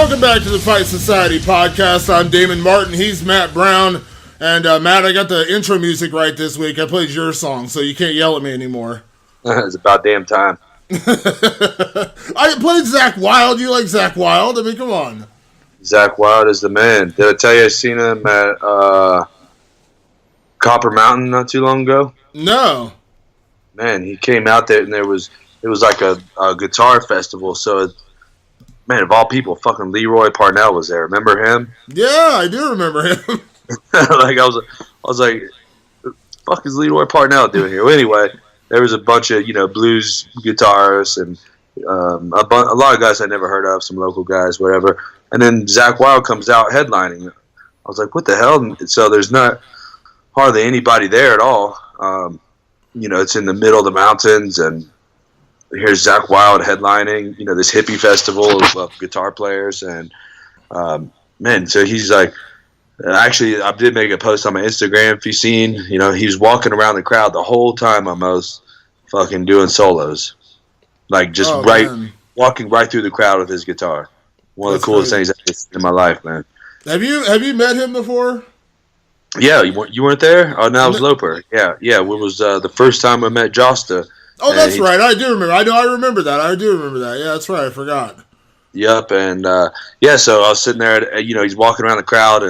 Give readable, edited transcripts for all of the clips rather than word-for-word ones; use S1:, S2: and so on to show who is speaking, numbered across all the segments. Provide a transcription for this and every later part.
S1: Welcome back to the Fight Society podcast. I'm Damon Martin. He's Matt Brown. And Matt, I got the intro music right this week. I played your song, so you can't yell at me anymore.
S2: It's about damn time.
S1: I played Zach Wilde. You like Zach Wilde? I mean, come on.
S2: Zach Wilde is the man. Did I tell you I seen him at Copper Mountain not too long ago?
S1: No.
S2: Man, he came out there and it was like a guitar festival. So, man, of all people, fucking Leroy Parnell was there. Remember him?
S1: Yeah, I do remember him.
S2: Like I was like, what the fuck is Leroy Parnell doing here? Well, anyway, there was a bunch of blues guitarists and a lot of guys I never heard of, some local guys, whatever. And then Zach Wilde comes out headlining. I was like, what the hell? And so there's not hardly anybody there at all. It's in the middle of the mountains, and here's Zach Wilde headlining. This hippie festival of guitar players, and man, so he's like. Actually, I did make a post on my Instagram. If you've seen, he was walking around the crowd the whole time almost fucking doing solos. Like, just walking right through the crowd with his guitar. One of the coolest things I've seen in my life, man.
S1: Have you met him before?
S2: Yeah, you weren't there? Oh, no, it was Loper. Yeah. It was the first time I met Josta.
S1: Oh, that's right. I do remember. I remember that. I do remember that. Yeah, that's right. I forgot.
S2: Yep, and so I was sitting there, he's walking around the crowd,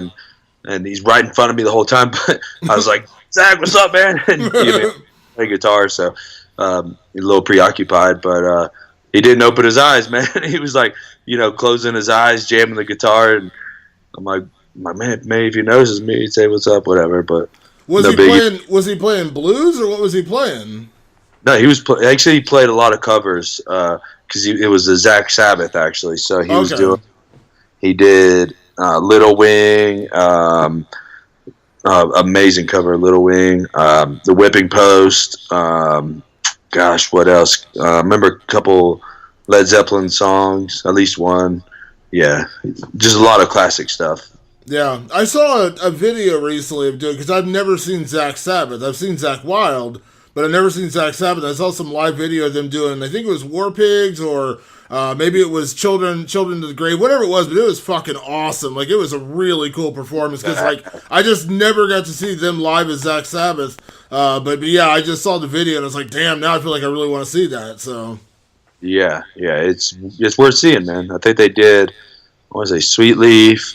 S2: and he's right in front of me the whole time. But I was like, Zach, what's up, man? And he gave me a guitar, so a little preoccupied. But he didn't open his eyes, man. He was like, closing his eyes, jamming the guitar. And I'm like, my man, maybe if he notices me, he'd say, what's up, whatever. But
S1: was he playing blues, or what was he playing?
S2: No, he was he played a lot of covers because it was the Zach Sabbath, actually. So he did Little Wing, amazing cover, Little Wing, The Whipping Post, what else? Remember a couple Led Zeppelin songs, at least one. Yeah, just a lot of classic stuff.
S1: Yeah, I saw a video recently of doing, because I've never seen Zach Sabbath. I've seen Zach Wilde, but I've never seen Zach Sabbath. I saw some live video of them doing, I think it was War Pigs, or maybe it was Children to the Grave, whatever it was, but it was fucking awesome. Like, it was a really cool performance, because, I just never got to see them live as Zach Sabbath. But yeah, I just saw the video, and I was like, damn, now I feel like I really want to see that, so.
S2: Yeah, it's worth seeing, man. I think they did, what was it, Sweet Leaf,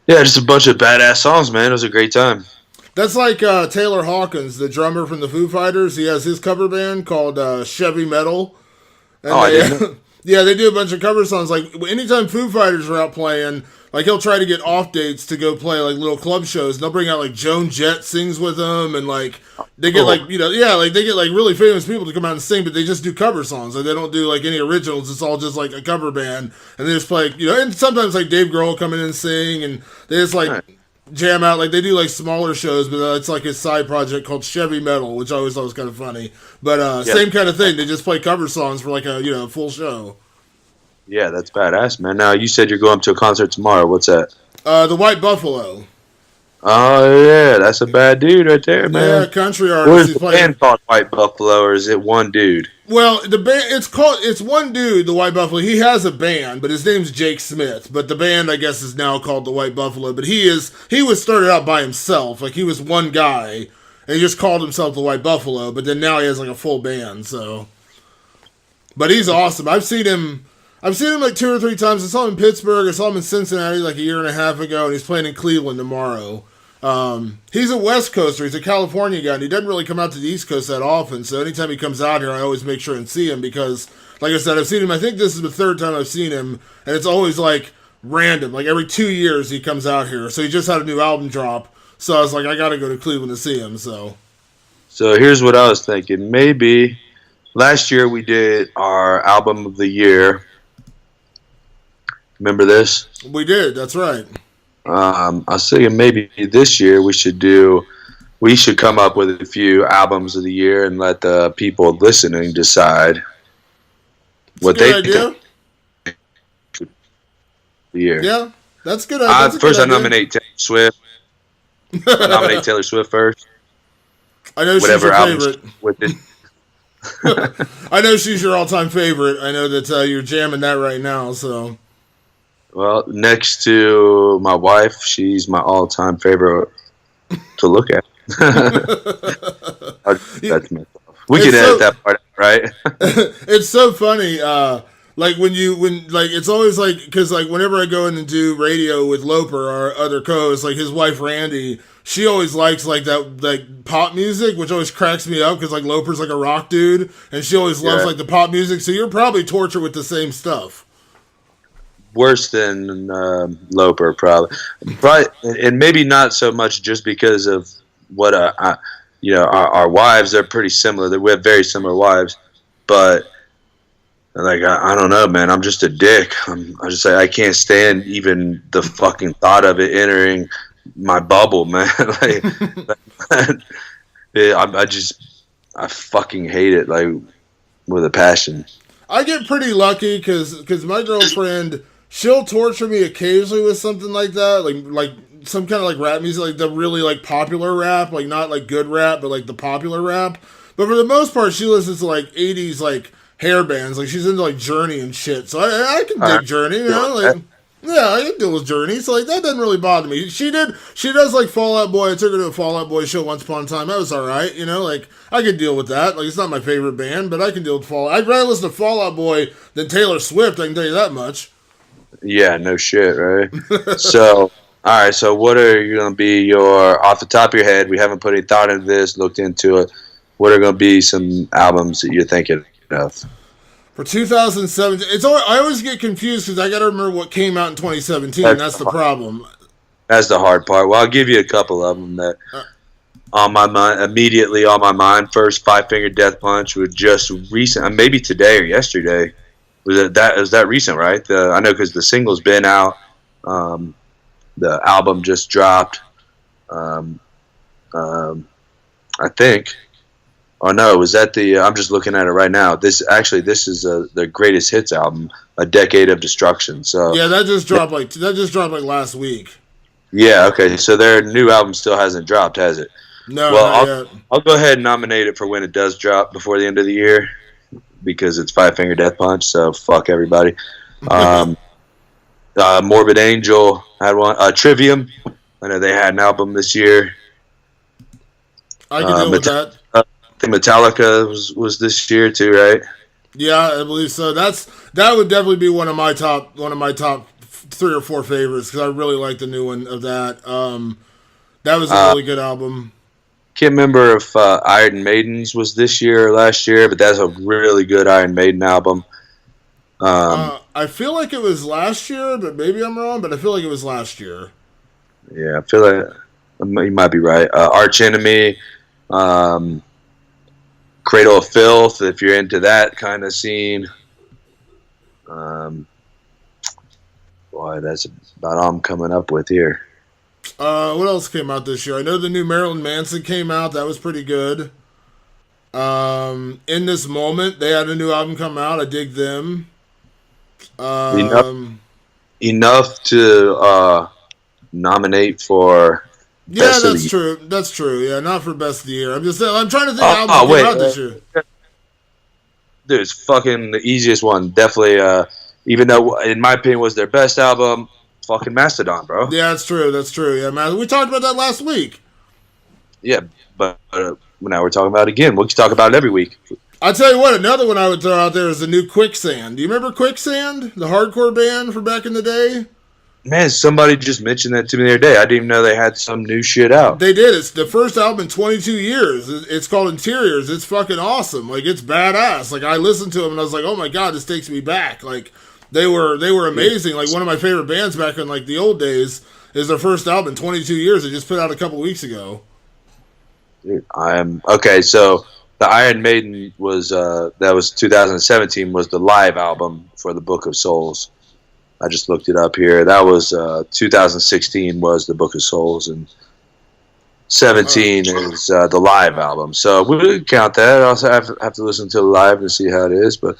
S2: just a bunch of badass songs, man. It was a great time.
S1: That's like Taylor Hawkins, the drummer from the Foo Fighters. He has his cover band called Chevy Metal. And
S2: I didn't know.
S1: Yeah, they do a bunch of cover songs. Like, anytime Foo Fighters are out playing, like, he'll try to get off dates to go play, like, little club shows. And they'll bring out, like, Joan Jett sings with them. And, like, they get, they get, like, really famous people to come out and sing, but they just do cover songs. Like, they don't do, like, any originals. It's all just, like, a cover band. And they just play, and sometimes, like, Dave Grohl will come in and sing. And they just, like, jam out. Like, they do, like, smaller shows, but it's, like, his side project called Chevy Metal, which I always thought was kind of funny. But same kind of thing. They just play cover songs for, like, a full show.
S2: Yeah, that's badass, man. Now, you said you're going to a concert tomorrow. What's that?
S1: The White Buffalo.
S2: Oh, yeah. That's a bad dude right there, man.
S1: Yeah, country artist.
S2: What is the band called White Buffalo, or is it one dude?
S1: Well, the band, it's one dude, the White Buffalo. He has a band, but his name's Jake Smith. But the band, I guess, is now called the White Buffalo. But he was started out by himself. Like, he was one guy, and he just called himself the White Buffalo. But then now he has, like, a full band, so. But he's awesome. I've seen him like 2 or 3 times. I saw him in Pittsburgh. I saw him in Cincinnati like a year and a half ago, and he's playing in Cleveland tomorrow. He's a West Coaster. He's a California guy, and he doesn't really come out to the East Coast that often. So anytime he comes out here, I always make sure and see him because, like I said, I've seen him. I think this is the 3rd time I've seen him, and it's always like random. Like every 2 years he comes out here. So he just had a new album drop. So I was like, I got to go to Cleveland to see him. So
S2: here's what I was thinking. Maybe last year we did our album of the year. Remember this?
S1: We did. That's right.
S2: I was thinking maybe this year we should come up with a few albums of the year and let the people listening decide what they think. The year.
S1: Yeah, that's good.
S2: First, I nominate Taylor Swift. I nominate Taylor Swift first.
S1: I know she's your favorite. With it. I know she's your all-time favorite. I know that you're jamming that right now. So
S2: Well, next to my wife, she's my all-time favorite to look at. That's myself. We can edit that part out, right?
S1: It's so funny. Like when it's always like, because like whenever I go in and do radio with Loper, our other co-host, like his wife Randy, she always likes like that like pop music, which always cracks me up because like Loper's like a rock dude, and she always loves like the pop music. So you're probably tortured with the same stuff.
S2: Worse than Loper, probably, and maybe not so much just because of what our wives are pretty similar. We have very similar wives, but like I don't know, man. I'm just a dick. I just say I can't stand even the fucking thought of it entering my bubble, man. Like, I fucking hate it like with a passion.
S1: I get pretty lucky because my girlfriend, she'll torture me occasionally with something like that, like some kind of like rap music, like the really like popular rap, like not like good rap, but like the popular rap. But for the most part, she listens to like 80s like hair bands, like she's into like Journey and shit. So I can dig Journey, you know, like yeah, I can deal with Journey. So like that doesn't really bother me. She does like Fall Out Boy. I took her to a Fall Out Boy show once upon a time. That was all right, you know, like I could deal with that. Like it's not my favorite band, but I can deal with Fall Out. I'd rather listen to Fall Out Boy than Taylor Swift. I can tell you that much.
S2: Yeah, no shit, right? So, all right. So, what are you going to be your off the top of your head? We haven't put any thought into this, looked into it. What are going to be some albums that you're thinking of?
S1: For 2017, I always get confused because I got to remember what came out in 2017. That's the problem.
S2: That's the hard part. Well, I'll give you a couple of them that on my mind, immediately on my mind. First, Five Finger Death Punch was just recent, maybe today or yesterday. Was that recent, right? I know because the single's been out. The album just dropped. I think. Oh no, was that the? I'm just looking at it right now. This is the greatest hits album, A Decade of Destruction. So
S1: yeah, that just dropped like last week.
S2: Yeah, okay. So their new album still hasn't dropped, has it?
S1: No,
S2: well,
S1: not yet.
S2: I'll go ahead and nominate it for when it does drop before the end of the year because it's Five Finger Death Punch. So fuck everybody. Morbid Angel had one. Trivium. I know they had an album this year.
S1: I can deal with that.
S2: I think Metallica was this year too, right?
S1: Yeah, I believe so. That would definitely be one of my top 3 or 4 favorites because I really like the new one of that. That was a really good album.
S2: Can't remember if Iron Maiden's was this year or last year, but that's a really good Iron Maiden album.
S1: I feel like it was last year, but maybe I'm wrong. But I feel like it was last year.
S2: Yeah, I feel like you might be right. Arch Enemy. Cradle of Filth, if you're into that kind of scene. Boy, that's about all I'm coming up with here.
S1: What else came out this year? I know the new Marilyn Manson came out. That was pretty good. In This Moment, they had a new album come out. I dig them.
S2: Enough to nominate for...
S1: Yeah, that's true. That's true. Yeah, not for best of the year. I'm trying to think of albums that came out this year.
S2: Dude, it's fucking the easiest one. Definitely, even though, in my opinion, was their best album, fucking Mastodon, bro.
S1: Yeah, that's true. That's true. Yeah, man. We talked about that last week.
S2: Yeah, but now we're talking about it again. We can talk about it every week.
S1: I'll tell you what, another one I would throw out there is the new Quicksand. Do you remember Quicksand? The hardcore band from back in the day?
S2: Man, somebody just mentioned that to me the other day. I didn't even know they had some new shit out.
S1: They did. It's the first album in 22 years. It's called Interiors. It's fucking awesome. Like, it's badass. Like, I listened to them and I was like, oh my god, this takes me back. Like, they were amazing. Like, one of my favorite bands back in like the old days is their first album in 22 years. They just put out a couple weeks ago.
S2: Dude, okay. So the Iron Maiden was that was 2017 was the live album for the Book of Souls. I just looked it up here. That was 2016 was the Book of Souls, and 17 is the live album. So we would count that. I also have to listen to it live and see how it is. But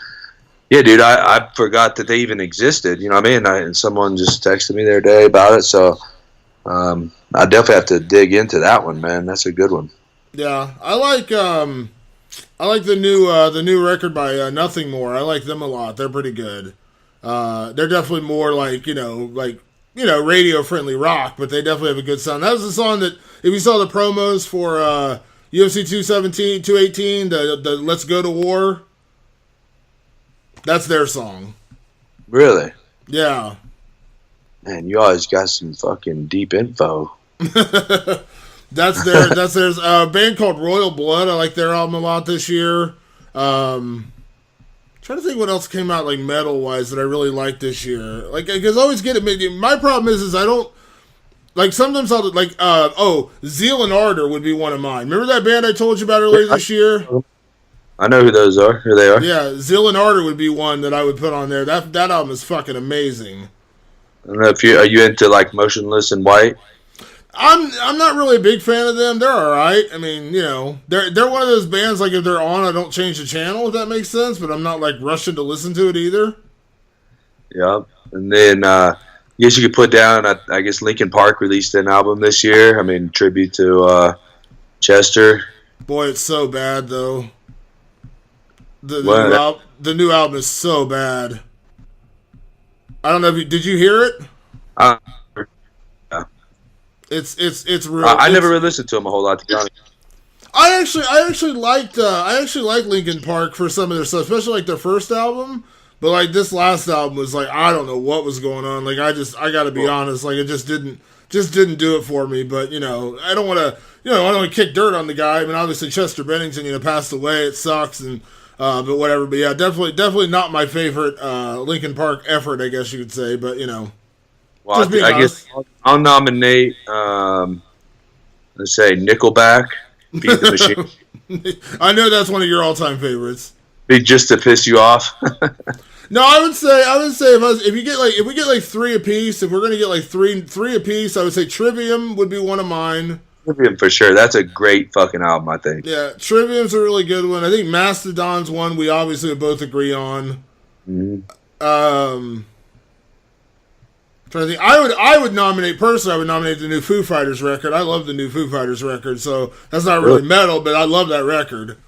S2: yeah, dude, I forgot that they even existed. You know what I mean? And someone just texted me the other day about it. So I definitely have to dig into that one, man. That's a good one.
S1: Yeah, I like the new record by Nothing More. I like them a lot. They're pretty good. They're definitely more like radio friendly rock, but they definitely have a good sound. That was the song that if you saw the promos for UFC 218, the Let's Go to War. That's their song.
S2: Really?
S1: Yeah.
S2: Man, you always got some fucking deep info.
S1: That's there's a band called Royal Blood. I like their album a lot this year. Trying to think what else came out like metal wise that I really liked this year. Like, because I always get it. My problem is I don't like. Sometimes I'll like. Zeal and Ardor would be one of mine. Remember that band I told you about earlier this year?
S2: I know who those are. Who they are?
S1: Yeah, Zeal and Ardor would be one that I would put on there. That album is fucking amazing.
S2: I don't know if are you into like Motionless in White?
S1: I'm not really a big fan of them. They're all right. I mean, they're one of those bands like if they're on, I don't change the channel if that makes sense. But I'm not like rushing to listen to it either.
S2: Yeah, and then I guess you could put down. I guess Linkin Park released an album this year. I mean, tribute to Chester.
S1: Boy, it's so bad though. The new album is so bad. I don't know if did you hear it? It's real.
S2: I never really listened to them a whole lot, to be honest.
S1: I actually liked Linkin Park for some of their stuff, especially like their first album. But like this last album was like I don't know what was going on. Like I got to be honest, like it just didn't do it for me. But I don't want to I don't want to kick dirt on the guy. I mean, obviously Chester Bennington passed away. It sucks and. But whatever. But yeah, definitely not my favorite Linkin Park effort, I guess you could say. But
S2: well, I guess I'll nominate. Let's say Nickelback, Beat the Machine.
S1: I know that's one of your all-time favorites.
S2: Be just to piss you off.
S1: No, I would say if we get like three apiece, if we're gonna get like three apiece, I would say Trivium would be one of mine.
S2: Trivium for sure. That's a great fucking album, I think.
S1: Yeah, Trivium's a really good one. I think Mastodon's one we obviously would both agree on.
S2: Mm-hmm.
S1: Trying to think, I would nominate the new Foo Fighters record. I love the new Foo Fighters record, so that's not really metal, but I love that record.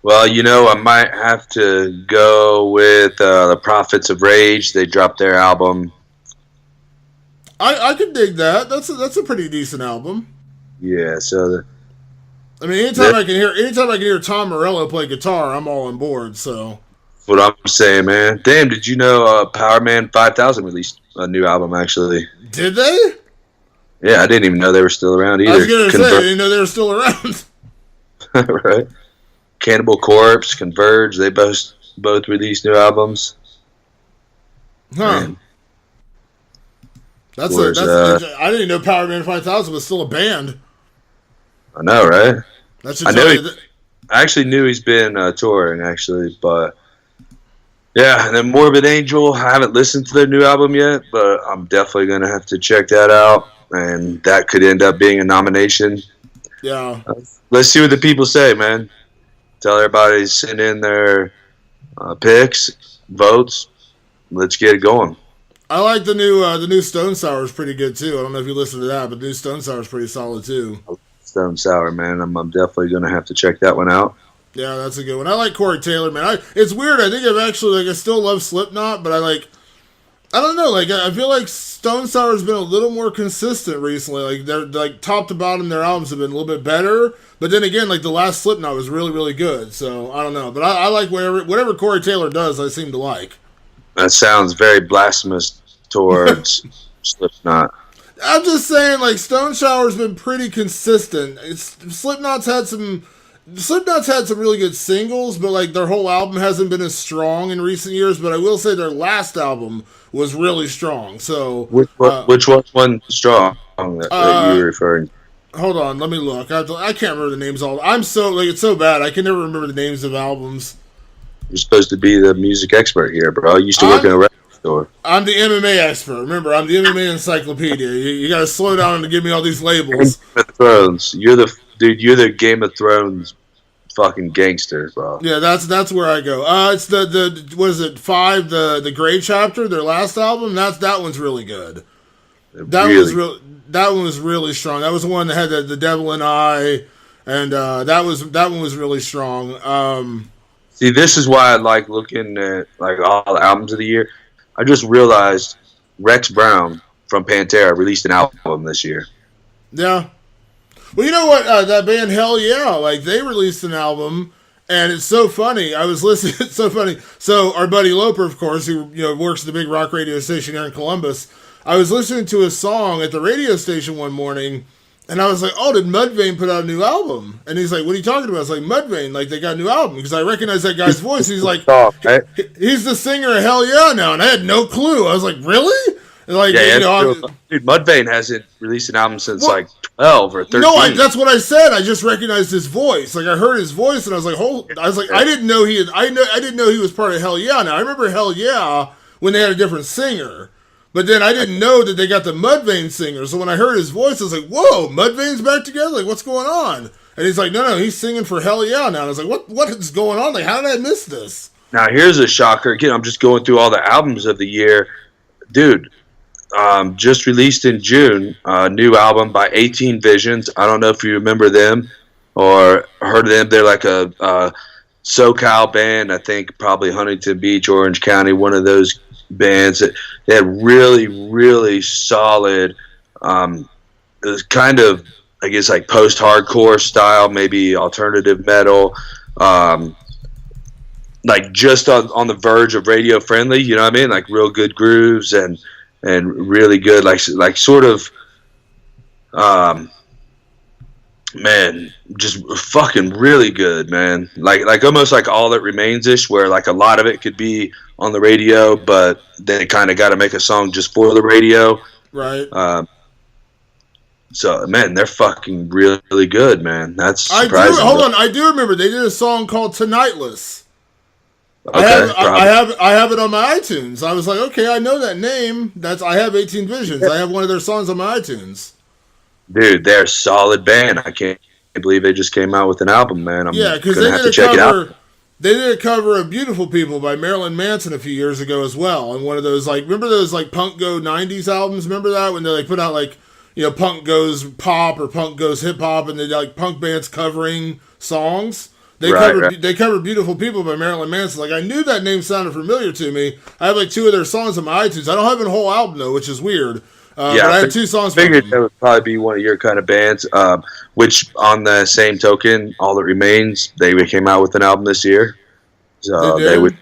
S2: Well, I might have to go with the Prophets of Rage. They dropped their album.
S1: I could dig that. That's a pretty decent album.
S2: Yeah, so
S1: anytime I can hear Tom Morello play guitar, I'm all on board. So
S2: what I'm saying, man. Damn, did you know Power Man 5000 released a new album actually?
S1: Did they?
S2: Yeah, I didn't even know they were still around either.
S1: I was gonna say I didn't know they were still around.
S2: Right. Cannibal Corpse, Converge, they both released new albums.
S1: Huh.
S2: Man.
S1: I didn't even know Power Man 5000 was still a band.
S2: I know, right?
S1: I
S2: actually knew he's been touring, actually, but yeah. And then Morbid Angel, I haven't listened to their new album yet, but I'm definitely gonna have to check that out, and that could end up being a nomination.
S1: Yeah.
S2: Let's see what the people say, man. Tell everybody to send in their picks, votes. Let's get it going.
S1: I like the new Stone Sour is pretty good too. I don't know if you listened to that, but the new Stone Sour is pretty solid too.
S2: Stone Sour, man. I'm definitely going to have to check that one out.
S1: Yeah, that's a good one. I like Corey Taylor, man. It's weird. I think I still love Slipknot, but I don't know. Like, I feel like Stone Sour has been a little more consistent recently. Like, they're like top to bottom, their albums have been a little bit better. But then again, like the last Slipknot was really, really good. So I don't know, but I like whatever Corey Taylor does. I seem to like.
S2: That sounds very blasphemous towards Slipknot.
S1: I'm just saying, like, Stone Sour's been pretty consistent. Slipknot's had some really good singles, but like their whole album hasn't been as strong in recent years. But I will say their last album was really strong. So
S2: which one strong that you're referring to?
S1: Hold on, let me look. I can't remember the names all. I'm so like it's so bad. I can never remember the names of albums.
S2: You're supposed to be the music expert here, bro. You used to work in a record store.
S1: I'm the MMA expert. Remember, I'm the MMA encyclopedia. You got to slow down and give me all these labels.
S2: Game of Thrones. You're the Game of Thrones fucking gangster, bro.
S1: Yeah, that's where I go. It's the what is it? 5, the Gray Chapter, their last album. That one's really good. That one was really strong. That was the one that had the Devil and I, and that one was really strong.
S2: See, this is why I like looking at like all the albums of the year. I just realized Rex Brown from Pantera released an album this year.
S1: Yeah. Well, you know what? That band, Hell Yeah, like they released an album, and it's so funny. I was listening. It's so funny. So our buddy Loper, of course, who works at the big rock radio station here in Columbus, I was listening to his song at the radio station one morning, and I was like, "Oh, did Mudvayne put out a new album?" And he's like, "What are you talking about?" I was like, "Mudvayne, like they got a new album," because I recognize that guy's voice. He's like, he's the singer of Hell Yeah now, and I had no clue. I was like, "Really?" And like,
S2: dude, Mudvayne hasn't released an album since like 12 or 13.
S1: No, that's what I said. I just recognized his voice. Like I heard his voice, and I was like, I didn't know he had. I didn't know he was part of Hell Yeah. Now I remember Hell Yeah when they had a different singer. But then I didn't know that they got the Mudvayne singer. So when I heard his voice, I was like, whoa, Mudvayne's back together? Like, what's going on? And he's like, no, he's singing for Hell Yeah now. And I was like, what is going on? Like, how did I miss this?
S2: Now, here's a shocker. Again, I'm just going through all the albums of the year. Dude, just released in June, a new album by 18 Visions. I don't know if you remember them or heard of them. They're like a SoCal band. I think probably Huntington Beach, Orange County, one of those bands that they had really, really solid. It was kind of, I guess, like post-hardcore style, maybe alternative metal, like just on the verge of radio friendly. You know what I mean? Like real good grooves and really good, like sort of, man, just fucking really good, man. Like almost like All That Remains-ish, where like a lot of it could be on the radio, but they kind of got to make a song just for the radio.
S1: Right.
S2: So, man, they're fucking really good, man. That's surprising.
S1: I do remember they did a song called Tonightless.
S2: Okay,
S1: I have it on my iTunes. I was like, okay, I know that name. I have 18 Visions. I have one of their songs on my iTunes.
S2: Dude, they're a solid band. I can't believe they just came out with an album, man.
S1: Because they did a cover. They did a cover of "Beautiful People" by Marilyn Manson a few years ago as well. And one of those, like, remember those like Punk Go '90s albums? Remember that when they like put out like, Punk Goes Pop or Punk Goes Hip Hop, and they like punk bands covering songs. They covered "Beautiful People" by Marilyn Manson. Like, I knew that name sounded familiar to me. I have like 2 of their songs on my iTunes. I don't have a whole album though, which is weird. But I have 2 songs.
S2: I figured that would probably be one of your kind of bands. Which, on the same token, All That Remains, they came out with an album this year. So they would,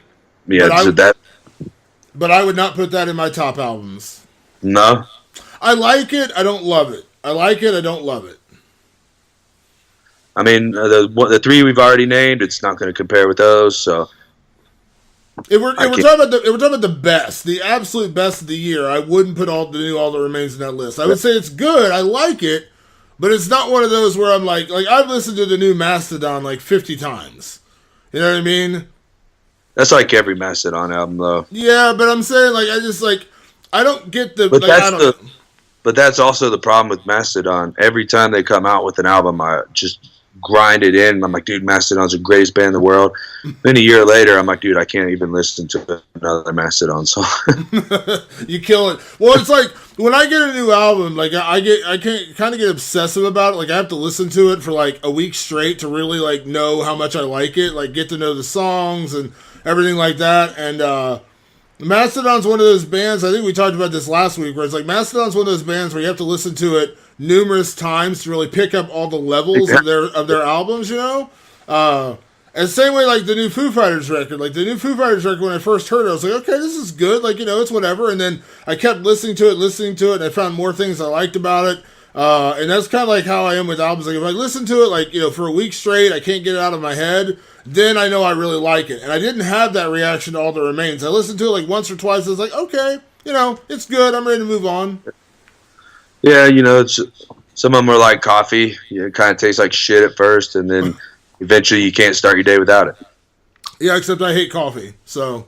S1: But I would not put that in my top albums.
S2: No.
S1: I like it. I don't love it. I like it. I don't love it.
S2: I mean, the 3 we've already named, it's not going to compare with those. So,
S1: if we're talking about the best, the absolute best of the year, I wouldn't put All That Remains in that list. I would say it's good. I like it, but it's not one of those where I'm like I've listened to the new Mastodon like 50 times. You know what I mean? That's
S2: like every Mastodon album, though.
S1: Yeah, but I'm saying I don't get the.
S2: But that's also the problem with Mastodon. Every time they come out with an album, I just grind it in. I'm like, dude, Mastodon's the greatest band in the world. Then a year later, I'm like, dude, I can't even listen to another Mastodon song.
S1: You kill it. Well, it's like when I get a new album, like I can kind of get obsessive about it. Like I have to listen to it for like a week straight to really like know how much I like it. Like get to know the songs and everything like that. And Mastodon's one of those bands, I think we talked about this last week, where it's like Mastodon's one of those bands where you have to listen to it numerous times to really pick up all the levels of their albums, and same way like the new Foo Fighters record. Like the new Foo Fighters record, when I first heard it, I was like, okay, this is good, like, it's whatever. And then I kept listening to it, and I found more things I liked about it. And that's kind of like how I am with albums. Like if I listen to it like, for a week straight, I can't get it out of my head, then I know I really like it. And I didn't have that reaction to All That Remains. I listened to it like once or twice. I was like, okay, it's good. I'm ready to move on.
S2: Yeah, it's some of them are like coffee. It kind of tastes like shit at first, and then eventually you can't start your day without it.
S1: Yeah, except I hate coffee. So.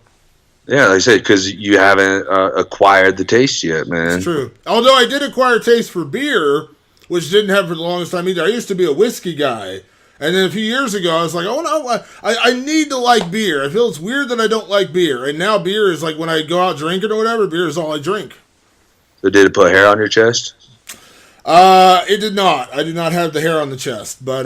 S2: Yeah, like I said, because you haven't acquired the taste yet, man.
S1: It's true. Although I did acquire a taste for beer, which didn't have for the longest time either. I used to be a whiskey guy. And then a few years ago, I was like, oh, no, I need to like beer. I feel it's weird that I don't like beer. And now beer is like when I go out drinking or whatever, beer is all I drink.
S2: So did it put hair on your chest?
S1: It did not. I did not have the hair on the chest. But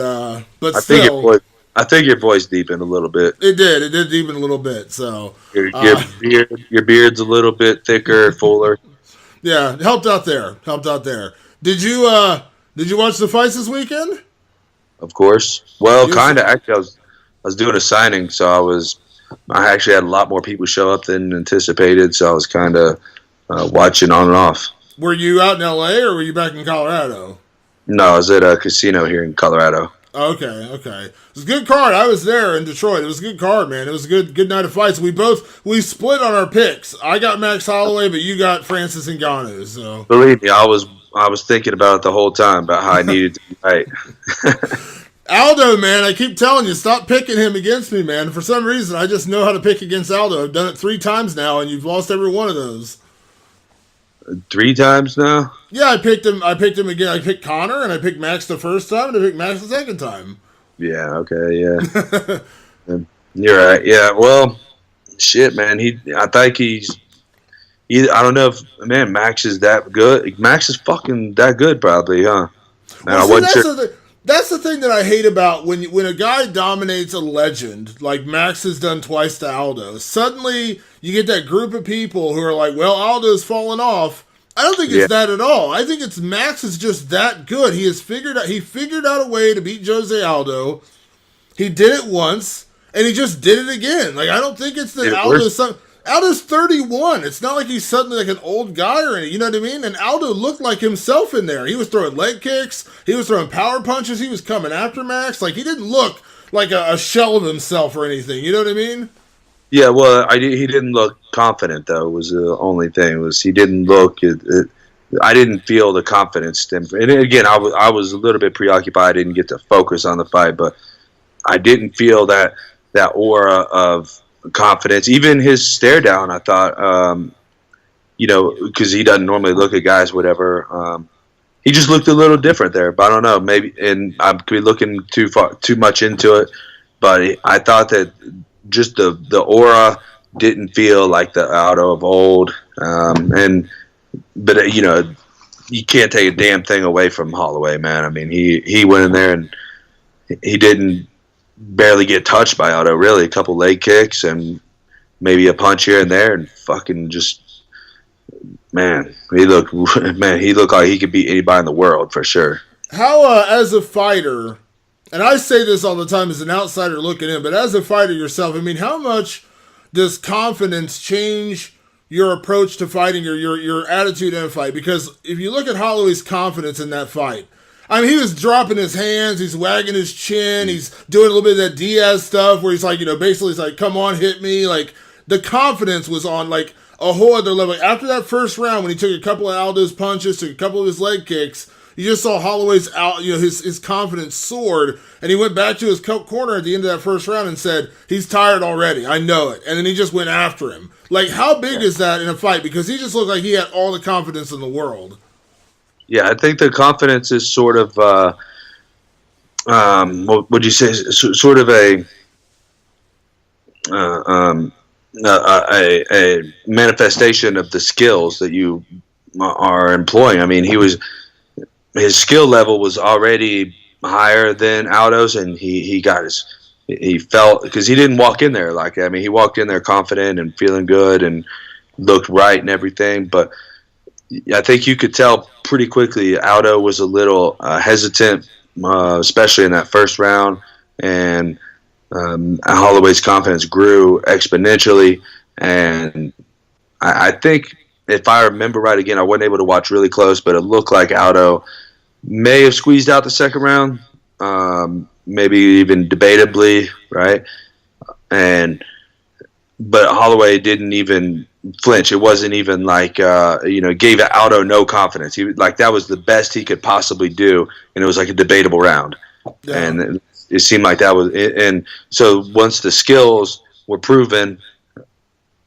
S1: still.
S2: I think your voice deepened a little bit.
S1: It did deepen a little bit. So
S2: Your beard's a little bit thicker, fuller.
S1: yeah, helped out there. Did you watch the fights this weekend?
S2: Of course. Well,
S1: UFC?
S2: kind of. Actually, I was doing a signing, so I actually had a lot more people show up than anticipated. So I was kind of watching on and off.
S1: Were you out in LA or were you back in Colorado?
S2: No, I was at a casino here in Colorado.
S1: Okay. It was a good card. I was there in Detroit. It was a good card, man. It was a good night of fights. We split on our picks. I got Max Holloway, but you got Francis Ngannou. So
S2: believe me, I was thinking about it the whole time about how I needed to be right.
S1: Aldo, man, I keep telling you, stop picking him against me, man. For some reason, I just know how to pick against Aldo. I've done it 3 times now, and you've lost every one of those.
S2: 3 times now?
S1: Yeah, I picked him again. I picked Conor, and I picked Max the first time, and I picked Max the second time.
S2: Yeah, okay, yeah. You're right. Yeah, well, shit, man. I think I don't know if, man, Max is that good. Max is fucking that good, probably, huh? Man,
S1: well, that's the thing that I hate about when a guy dominates a legend, like Max has done twice to Aldo. Suddenly, you get that group of people who are like, well, Aldo's fallen off. I don't think it's that at all. I think it's Max is just that good. He figured out a way to beat Jose Aldo. He did it once, and he just did it again. Like, I don't think it's that Aldo's 31. It's not like he's suddenly like an old guy or anything. You know what I mean? And Aldo looked like himself in there. He was throwing leg kicks. He was throwing power punches. He was coming after Max. Like, he didn't look like a shell of himself or anything. You know what I mean?
S2: Yeah, well, he didn't look confident, though, was the only thing. He didn't look... I didn't feel the confidence. And again, I was a little bit preoccupied. I didn't get to focus on the fight, but I didn't feel that aura of confidence. Even his stare down, I thought, because he doesn't normally look at guys, whatever. He just looked a little different there. But I don't know, maybe, and I could be looking too much into it. But I thought that just the aura didn't feel like the Aldo of old, But you can't take a damn thing away from Holloway, man. I mean, he went in there and he didn't barely get touched by Aldo. Really, a couple leg kicks and maybe a punch here and there, and fucking just he looked like he could beat anybody in the world for sure.
S1: How as a fighter, and I say this all the time as an outsider looking in, but as a fighter yourself, I mean, how much does confidence change your approach to fighting or your attitude in a fight? Because if you look at Holloway's confidence in that fight, I mean, he was dropping his hands, he's wagging his chin, he's doing a little bit of that Diaz stuff where he's like, basically he's like, come on, hit me. Like, the confidence was on like a whole other level. After that first round, when he took a couple of Aldo's punches, took a couple of his leg kicks, you just saw Holloway's his confidence soared, and he went back to his corner at the end of that first round and said, he's tired already, I know it. And then he just went after him. Like, how big is that in a fight? Because he just looked like he had all the confidence in the world.
S2: Yeah, I think the confidence is sort of, what would you say, sort of a manifestation of the skills that you are employing. I mean, his skill level was already higher than Aldo's, and he felt, because he didn't walk in there like that. I mean, he walked in there confident and feeling good and looked right and everything, but I think you could tell pretty quickly Aldo was a little hesitant, especially in that first round, and Holloway's confidence grew exponentially, and I think, if I remember right, again, I wasn't able to watch really close, but it looked like Aldo may have squeezed out the second round, maybe even debatably, right? But Holloway didn't even flinch. It wasn't even like gave Aldo no confidence. That was the best he could possibly do, and it was like a debatable round. Yeah. And it seemed like that was it. And so once the skills were proven,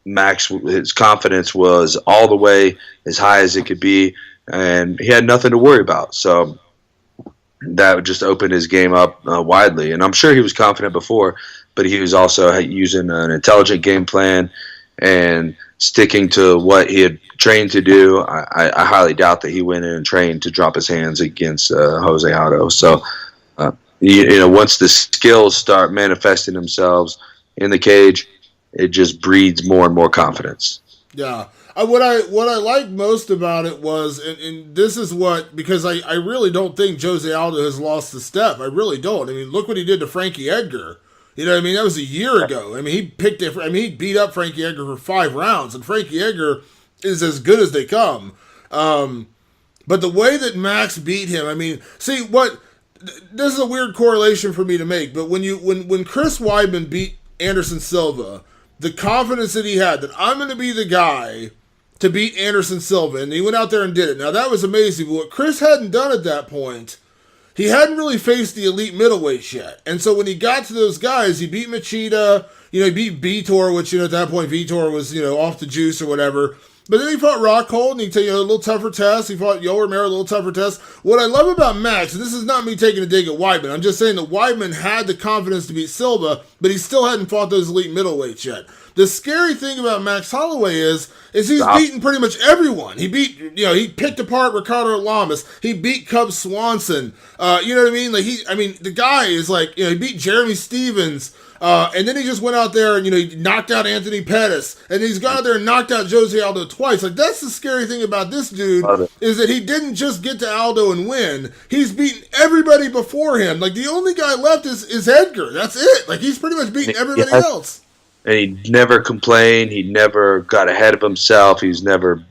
S2: Max, his confidence was all the way as high as it could be, and he had nothing to worry about. So that just opened his game up widely. And I'm sure he was confident before, but he was also using an intelligent game plan and sticking to what he had trained to do. I highly doubt that he went in and trained to drop his hands against Jose Aldo. So once the skills start manifesting themselves in the cage, it just breeds more and more confidence.
S1: Yeah. What I liked most about it was, and this is what, because I really don't think Jose Aldo has lost a step. I really don't. I mean, look what he did to Frankie Edgar. You know what I mean? That was a year ago. I mean, he beat up Frankie Edgar for 5 rounds, and Frankie Edgar is as good as they come. But the way that Max beat him, I mean, see what, this is a weird correlation for me to make, but when Chris Weidman beat Anderson Silva, the confidence that he had that I'm going to be the guy to beat Anderson Silva, and he went out there and did it. Now, that was amazing, but what Chris hadn't done at that point, he hadn't really faced the elite middleweights yet. And so when he got to those guys, he beat Machida, he beat Vitor, which, at that point, Vitor was, off the juice or whatever. But then he fought Rockhold, and he took a little tougher test. He fought Yoel Romero, a little tougher test. What I love about Max, and this is not me taking a dig at Weidman, I'm just saying that Weidman had the confidence to beat Silva, but he still hadn't fought those elite middleweights yet. The scary thing about Max Holloway is he's beaten pretty much everyone. He beat, he picked apart Ricardo Lamas. He beat Cub Swanson. You know what I mean? The guy is he beat Jeremy Stevens. And then he just went out there and, he knocked out Anthony Pettis. And he's gone out there and knocked out Jose Aldo twice. That's the scary thing about this dude, is that he didn't just get to Aldo and win. He's beaten everybody before him. The only guy left is Edgar. That's it. He's pretty much beaten everybody else.
S2: And he never complained. He never got ahead of himself. He's never,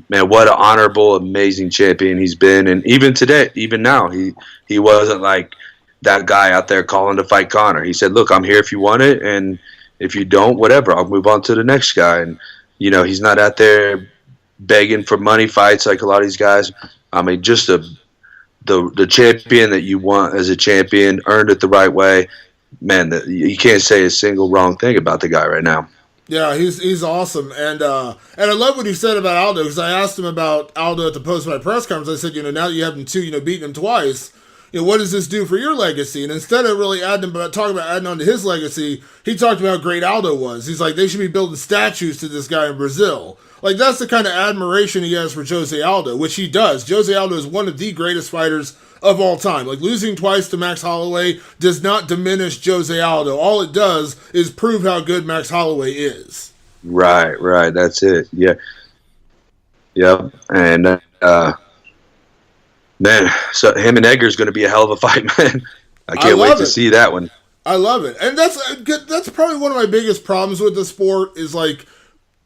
S2: man, what an honorable, amazing champion he's been. And even today, even now, he wasn't like that guy out there calling to fight Conor. He said, look, I'm here if you want it, and if you don't, whatever, I'll move on to the next guy. And, he's not out there begging for money fights like a lot of these guys. I mean, just the champion that you want as a champion, earned it the right way. Man, you can't say a single wrong thing about the guy right now.
S1: Yeah, he's awesome, and I love what he said about Aldo, because I asked him about Aldo at the post-fight press conference. I said, now that you have him beating him twice, what does this do for your legacy? And instead of really talking about adding on to his legacy, he talked about how great Aldo was. He's like, they should be building statues to this guy in Brazil. That's the kind of admiration he has for Jose Aldo, which he does. Jose Aldo is one of the greatest fighters of all time. Losing twice to Max Holloway does not diminish Jose Aldo. All it does is prove how good Max Holloway is.
S2: Right. That's it. Yeah. Yep. And, man, so him and Edgar's going to be a hell of a fight, man. I can't wait to see that one.
S1: I love it. And that's probably one of my biggest problems with the sport is,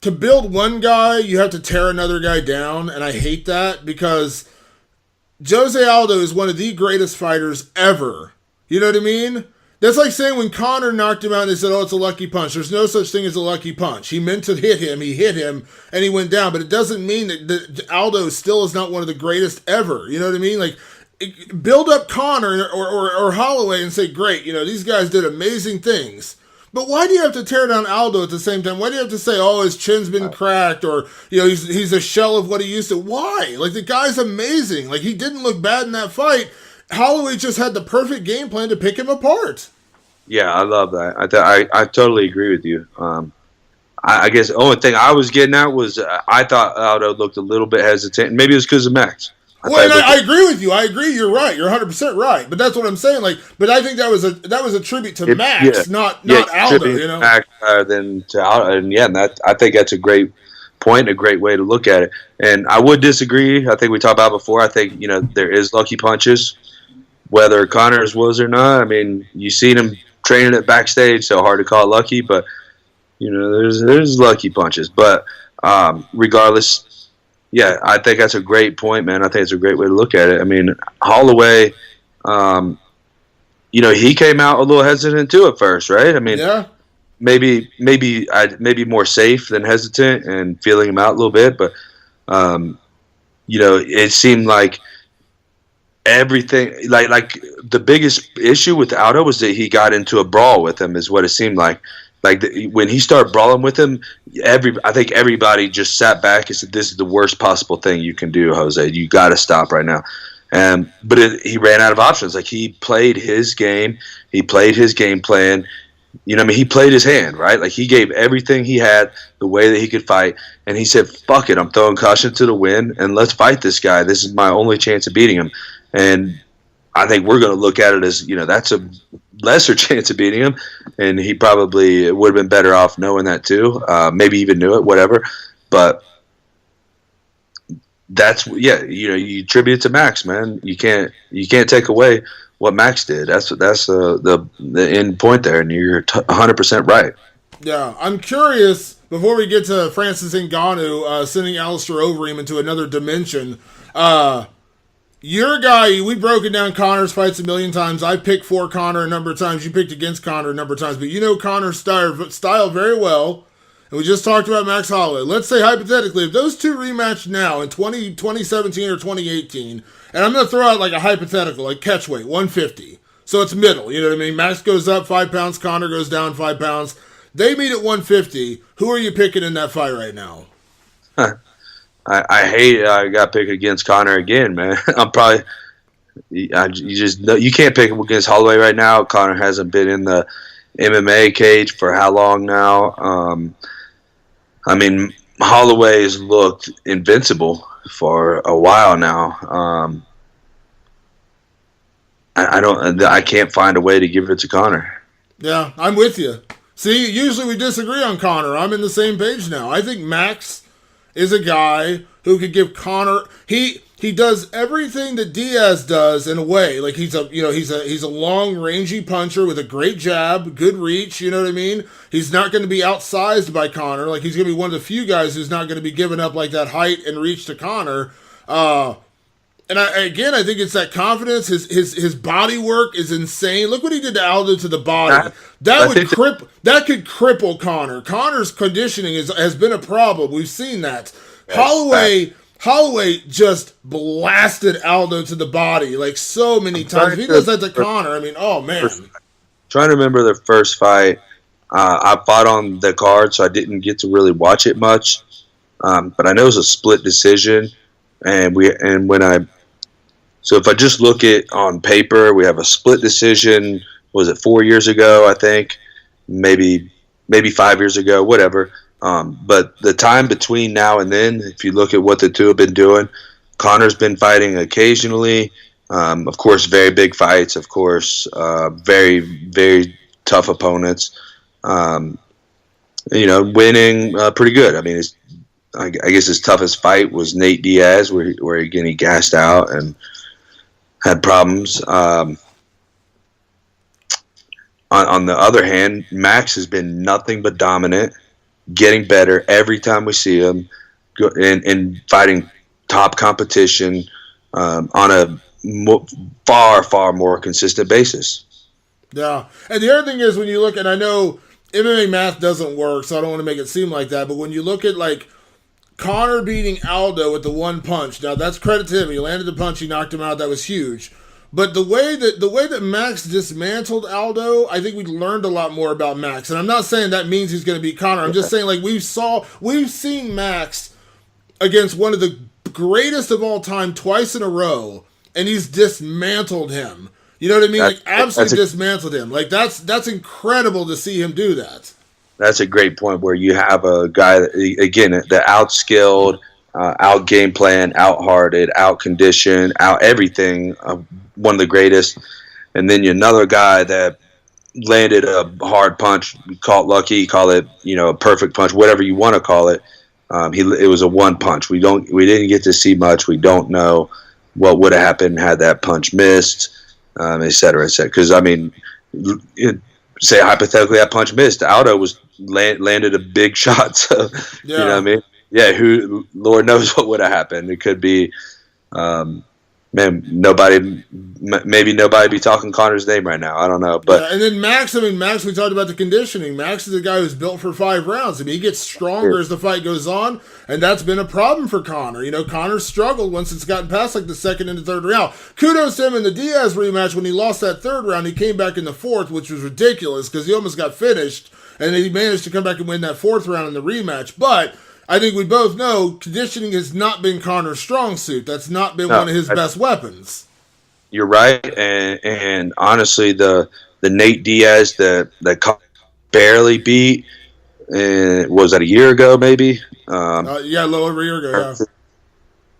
S1: to build one guy, you have to tear another guy down, and I hate that because Jose Aldo is one of the greatest fighters ever. You know what I mean? That's like saying when Conor knocked him out and they said, it's a lucky punch. There's no such thing as a lucky punch. He meant to hit him, he hit him, and he went down. But it doesn't mean that Aldo still is not one of the greatest ever. You know what I mean? Build up Conor or Holloway and say, great, these guys did amazing things. But why do you have to tear down Aldo at the same time? Why do you have to say, his chin's been cracked, or, he's a shell of what he used to? Why? The guy's amazing. He didn't look bad in that fight. Holloway just had the perfect game plan to pick him apart.
S2: Yeah, I love that. I totally agree with you. I guess the only thing I was getting at was I thought Aldo looked a little bit hesitant. Maybe it was because of Max.
S1: I agree with you. I agree. You're right. You're 100% right. But that's what I'm saying. But I think that was a tribute to Max, not Aldo.
S2: Max than to Aldo, and I think that's a great point, a great way to look at it. And I would disagree. I think we talked about before. I think there is lucky punches, whether Conor's was or not. I mean, you seen him training it backstage, so hard to call it lucky. But there's lucky punches. But regardless. Yeah, I think that's a great point, man. I think it's a great way to look at it. I mean, Holloway, he came out a little hesitant too at first, right? I mean,
S1: yeah.
S2: maybe more safe than hesitant and feeling him out a little bit, but it seemed like everything, like the biggest issue with Aldo was that he got into a brawl with him, is what it seemed like. When he started brawling with him, I think everybody just sat back and said, "This is the worst possible thing you can do, Jose. You got to stop right now." But he ran out of options. He played his game. He played his game plan. He played his hand, right? He gave everything he had, the way that he could fight, and he said, "Fuck it, I'm throwing caution to the wind, and let's fight this guy. This is my only chance of beating him." And I think we're going to look at it as, that's a lesser chance of beating him, and he probably would have been better off knowing that too. Maybe even knew it, whatever. But you attribute it to Max, man. You can't take away what Max did. That's the end point there, and you're 100% right.
S1: Yeah, I'm curious, before we get to Francis Ngannou sending Alistair Overeem into another dimension, you're a guy, we've broken down Conor's fights a million times. I picked for Conor a number of times. You picked against Conor a number of times. But you know Conor's style very well. And we just talked about Max Holloway. Let's say, hypothetically, if those two rematch now in 2017 or 2018, and I'm going to throw out like a hypothetical, like catch weight, 150. So it's middle, you know what I mean? Max goes up 5 pounds, Conor goes down 5 pounds. They meet at 150. Who are you picking in that fight right now?
S2: I hate I got picked against Conor again, man. I'm probably you can't pick him against Holloway right now. Conor hasn't been in the MMA cage for how long now? I mean, Holloway's looked invincible for a while now. I can't find a way to give it to Conor.
S1: Yeah, I'm with you. See, usually we disagree on Conor. I'm in the same page now. I think Max is a guy who could give Conor. He does everything that Diaz does in a way. Like he's a long rangy puncher with a great jab, good reach. You know what I mean? He's not going to be outsized by Conor. Like he's going to be one of the few guys who's not going to be giving up like that height and reach to Conor. And I think it's that confidence. His body work is insane. Look what he did to Aldo to the body. That could cripple Conor. Conor's conditioning has been a problem. We've seen that. Holloway just blasted Aldo to the body like so many times. If he does that to Conor, I mean, oh man.
S2: Trying to remember the first fight. I fought on the card, so I didn't get to really watch it much. But I know it was a split decision, So if I just look at on paper, we have a split decision. Was it 4 years ago? I think maybe 5 years ago, whatever. But the time between now and then, if you look at what the two have been doing, Conor's been fighting occasionally. Of course, very big fights. Of course, very, very tough opponents. Winning pretty good. I mean, I guess his toughest fight was Nate Diaz, where again he gassed out and had problems. On the other hand, Max has been nothing but dominant, getting better every time we see him, and fighting top competition on a far, far more consistent basis.
S1: Yeah, and the other thing is when you look, and I know MMA math doesn't work, so I don't want to make it seem like that, but when you look at like Conor beating Aldo with the one punch. Now that's credit to him. He landed the punch. He knocked him out. That was huge. But the way that Max dismantled Aldo, I think we learned a lot more about Max. And I'm not saying that means he's going to beat Conor. I'm just saying like we've seen Max against one of the greatest of all time twice in a row, and he's dismantled him. You know what I mean? Like absolutely dismantled him. Like that's incredible to see him do that.
S2: That's a great point where you have a guy that, again, the outskilled, out game plan, out hearted, out conditioned, out everything, one of the greatest. And then another guy that landed a hard punch, call it lucky, call it a perfect punch, whatever you want to call it. It was a one punch. We didn't get to see much. We don't know what would have happened had that punch missed, et cetera, et cetera. Because I mean, say hypothetically that punch missed, Aldo was landed a big shot. So
S1: yeah.
S2: You know what I mean? Yeah, who Lord knows what would have happened. It could be, maybe nobody be talking Conor's name right now. I don't know. But
S1: yeah, and then Max, we talked about the conditioning. Max is a guy who's built for 5 rounds. I mean, he gets stronger as the fight goes on, and that's been a problem for Conor. You know, Conor struggled once it's gotten past like the second and the third round. Kudos to him in the Diaz rematch when he lost that third round. He came back in the fourth, which was ridiculous because he almost got finished, and he managed to come back and win that fourth round in the rematch. But I think we both know conditioning has not been Conor's strong suit. That's not been one of his best weapons. You're
S2: right, and honestly, the Nate Diaz that barely beat, was that a year ago maybe?
S1: A little over a year ago.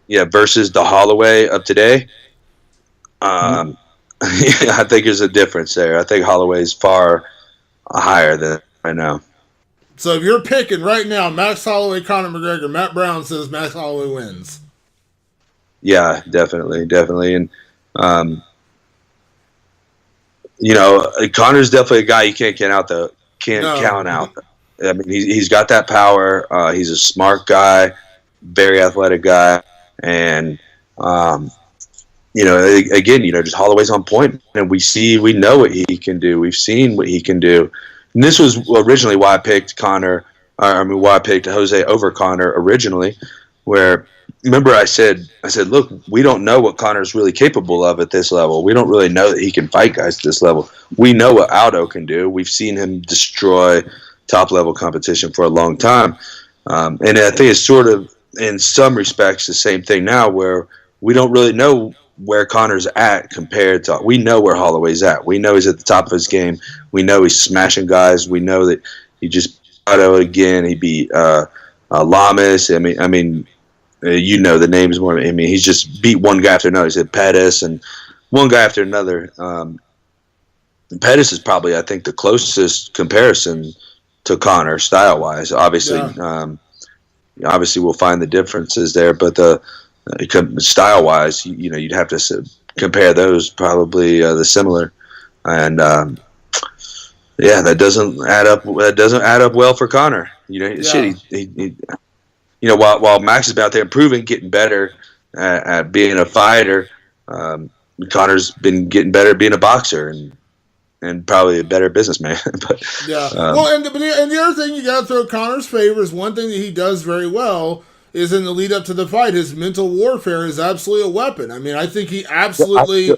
S2: Yeah, versus the Holloway of today. I think there's a difference there. I think Holloway's far higher than right now.
S1: So if you're picking right now, Max Holloway, Conor McGregor, Matt Brown says Max Holloway wins.
S2: Yeah, definitely. And Conor's definitely a guy you can't count out. I mean, he's got that power. He's a smart guy, very athletic guy, and just Holloway's on point, and we know what he can do. We've seen what he can do, and this was originally why I picked why I picked Jose over Conor originally. Where remember I said, look, we don't know what Conor's really capable of at this level. We don't really know that he can fight guys at this level. We know what Aldo can do. We've seen him destroy top level competition for a long time, and I think it's sort of in some respects the same thing now, where we don't really know where Conor's at compared to. We know where Holloway's at. We know he's at the top of his game. We know he's smashing guys. We know that he just beat Aldo again. He beat Lamas. I mean, the names more. I mean, he's just beat one guy after another. He said Pettis and one guy after another. Pettis is probably, I think, the closest comparison to Conor style-wise. Obviously, obviously we'll find the differences there, but style-wise, you'd have to compare those, probably the similar, and that doesn't add up. That doesn't add up well for Conor. While Max has been out there improving, getting better at being a fighter, Conor's been getting better at being a boxer and probably a better businessman. But
S1: and the other thing you got to throw Conor's favor is one thing that he does very well is in the lead up to the fight, his mental warfare is absolutely a weapon. I mean, I think he absolutely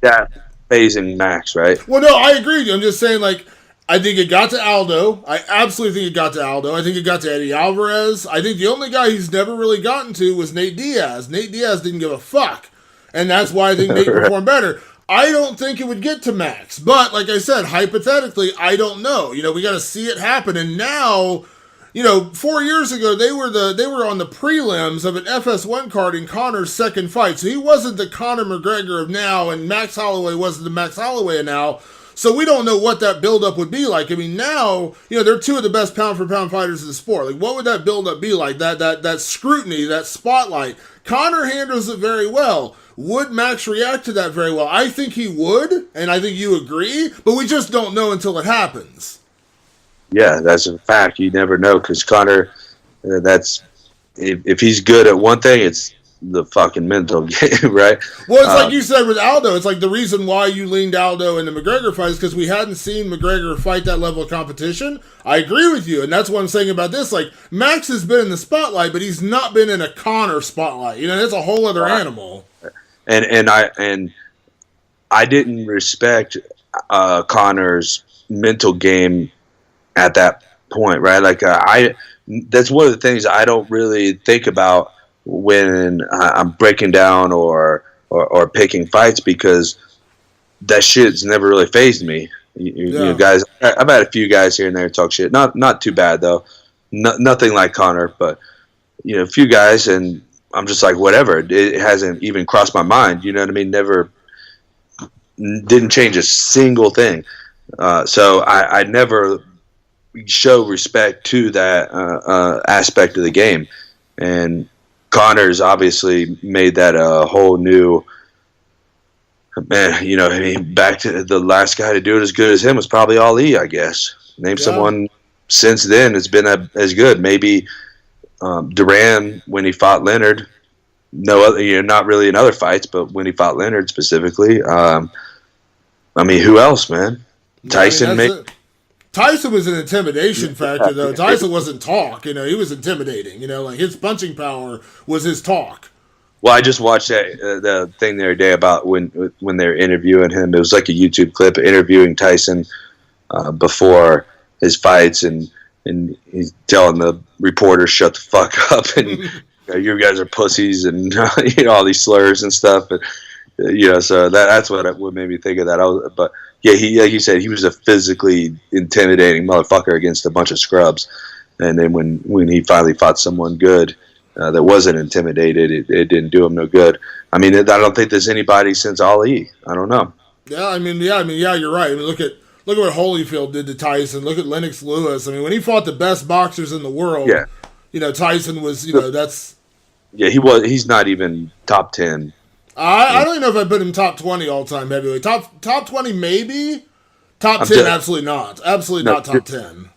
S2: that phasing Max, right?
S1: Well, no, I agree with you. I'm just saying, I think it got to Aldo. I absolutely think it got to Aldo. I think it got to Eddie Alvarez. I think the only guy he's never really gotten to was Nate Diaz. Nate Diaz didn't give a fuck, and that's why I think Nate performed better. I don't think it would get to Max, but like I said, hypothetically, I don't know. We got to see it happen, and now. 4 years ago they were on the prelims of an FS1 card in Conor's second fight. So he wasn't the Conor McGregor of now, and Max Holloway wasn't the Max Holloway of now. So we don't know what that buildup would be like. I mean, now they're two of the best pound for pound fighters in the sport. What would that buildup be like? That scrutiny, that spotlight. Conor handles it very well. Would Max react to that very well? I think he would, and I think you agree. But we just don't know until it happens.
S2: Yeah, that's a fact. You never know, because Conor, if he's good at one thing, it's the fucking mental game, right?
S1: Well, it's like you said with Aldo. It's like the reason why you leaned Aldo in the McGregor fight is because we hadn't seen McGregor fight that level of competition. I agree with you, and that's what I'm saying about this. Max has been in the spotlight, but he's not been in a Conor spotlight. That's a whole other animal.
S2: And I didn't respect Conor's mental game at that point, right? That's one of the things I don't really think about when I'm breaking down or picking fights, because that shit's never really fazed me. Guys, I've had a few guys here and there talk shit. Not too bad though. Nothing like Conor, but a few guys, and I'm just like, whatever. It hasn't even crossed my mind. You know what I mean? Never, didn't change a single thing. So I never show respect to that aspect of the game, and Conor's obviously made that a whole new man. Back to the last guy to do it as good as him was probably Ali, I guess. Name someone since then has been as good. Maybe Duran when he fought Leonard. No other, not really in other fights, but when he fought Leonard specifically. Who else, man? Tyson,
S1: Tyson was an intimidation factor, though. Tyson wasn't talk. He was intimidating. His punching power was his talk.
S2: Well, I just watched the thing the other day about when they were interviewing him. It was like a YouTube clip interviewing Tyson before his fights, and he's telling the reporter, shut the fuck up, and you guys are pussies, and all these slurs and stuff. And, so that's what made me think of that. But yeah, like you said, he was a physically intimidating motherfucker against a bunch of scrubs. And then when he finally fought someone good, that wasn't intimidated. It didn't do him no good. I mean, I don't think there's anybody since Ali. I don't know.
S1: Yeah, you're right. I mean, look at what Holyfield did to Tyson. Look at Lennox Lewis. I mean, when he fought the best boxers in the world, Tyson was, that's.
S2: Yeah, he's not even top 10.
S1: I don't even know if I put him top 20 all time heavyweight. Top 20 maybe. Top 10 absolutely not. Absolutely not top 10.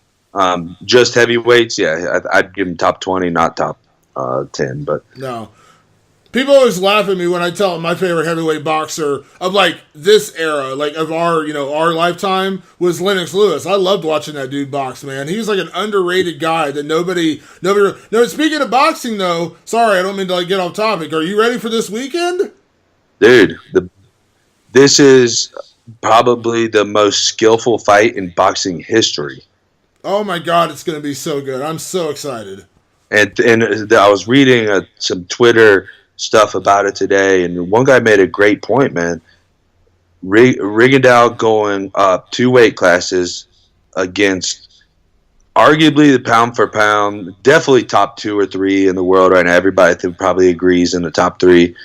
S2: Just heavyweights, yeah. I'd give him top 20, not top 10. But
S1: no. People always laugh at me when I tell them my favorite heavyweight boxer of like this era, like of our lifetime, was Lennox Lewis. I loved watching that dude box, man. He was like an underrated guy that nobody. No, speaking of boxing though, sorry, I don't mean to like get off topic. Are you ready for this weekend?
S2: Dude, this is probably the most skillful fight in boxing history.
S1: Oh my God, it's going to be so good. I'm so excited.
S2: And I was reading some Twitter stuff about it today, and one guy made a great point, man. Rigondeaux going up 2 weight classes against arguably the pound for pound, definitely top 2 or 3 in the world right now. Everybody probably agrees in the top 3.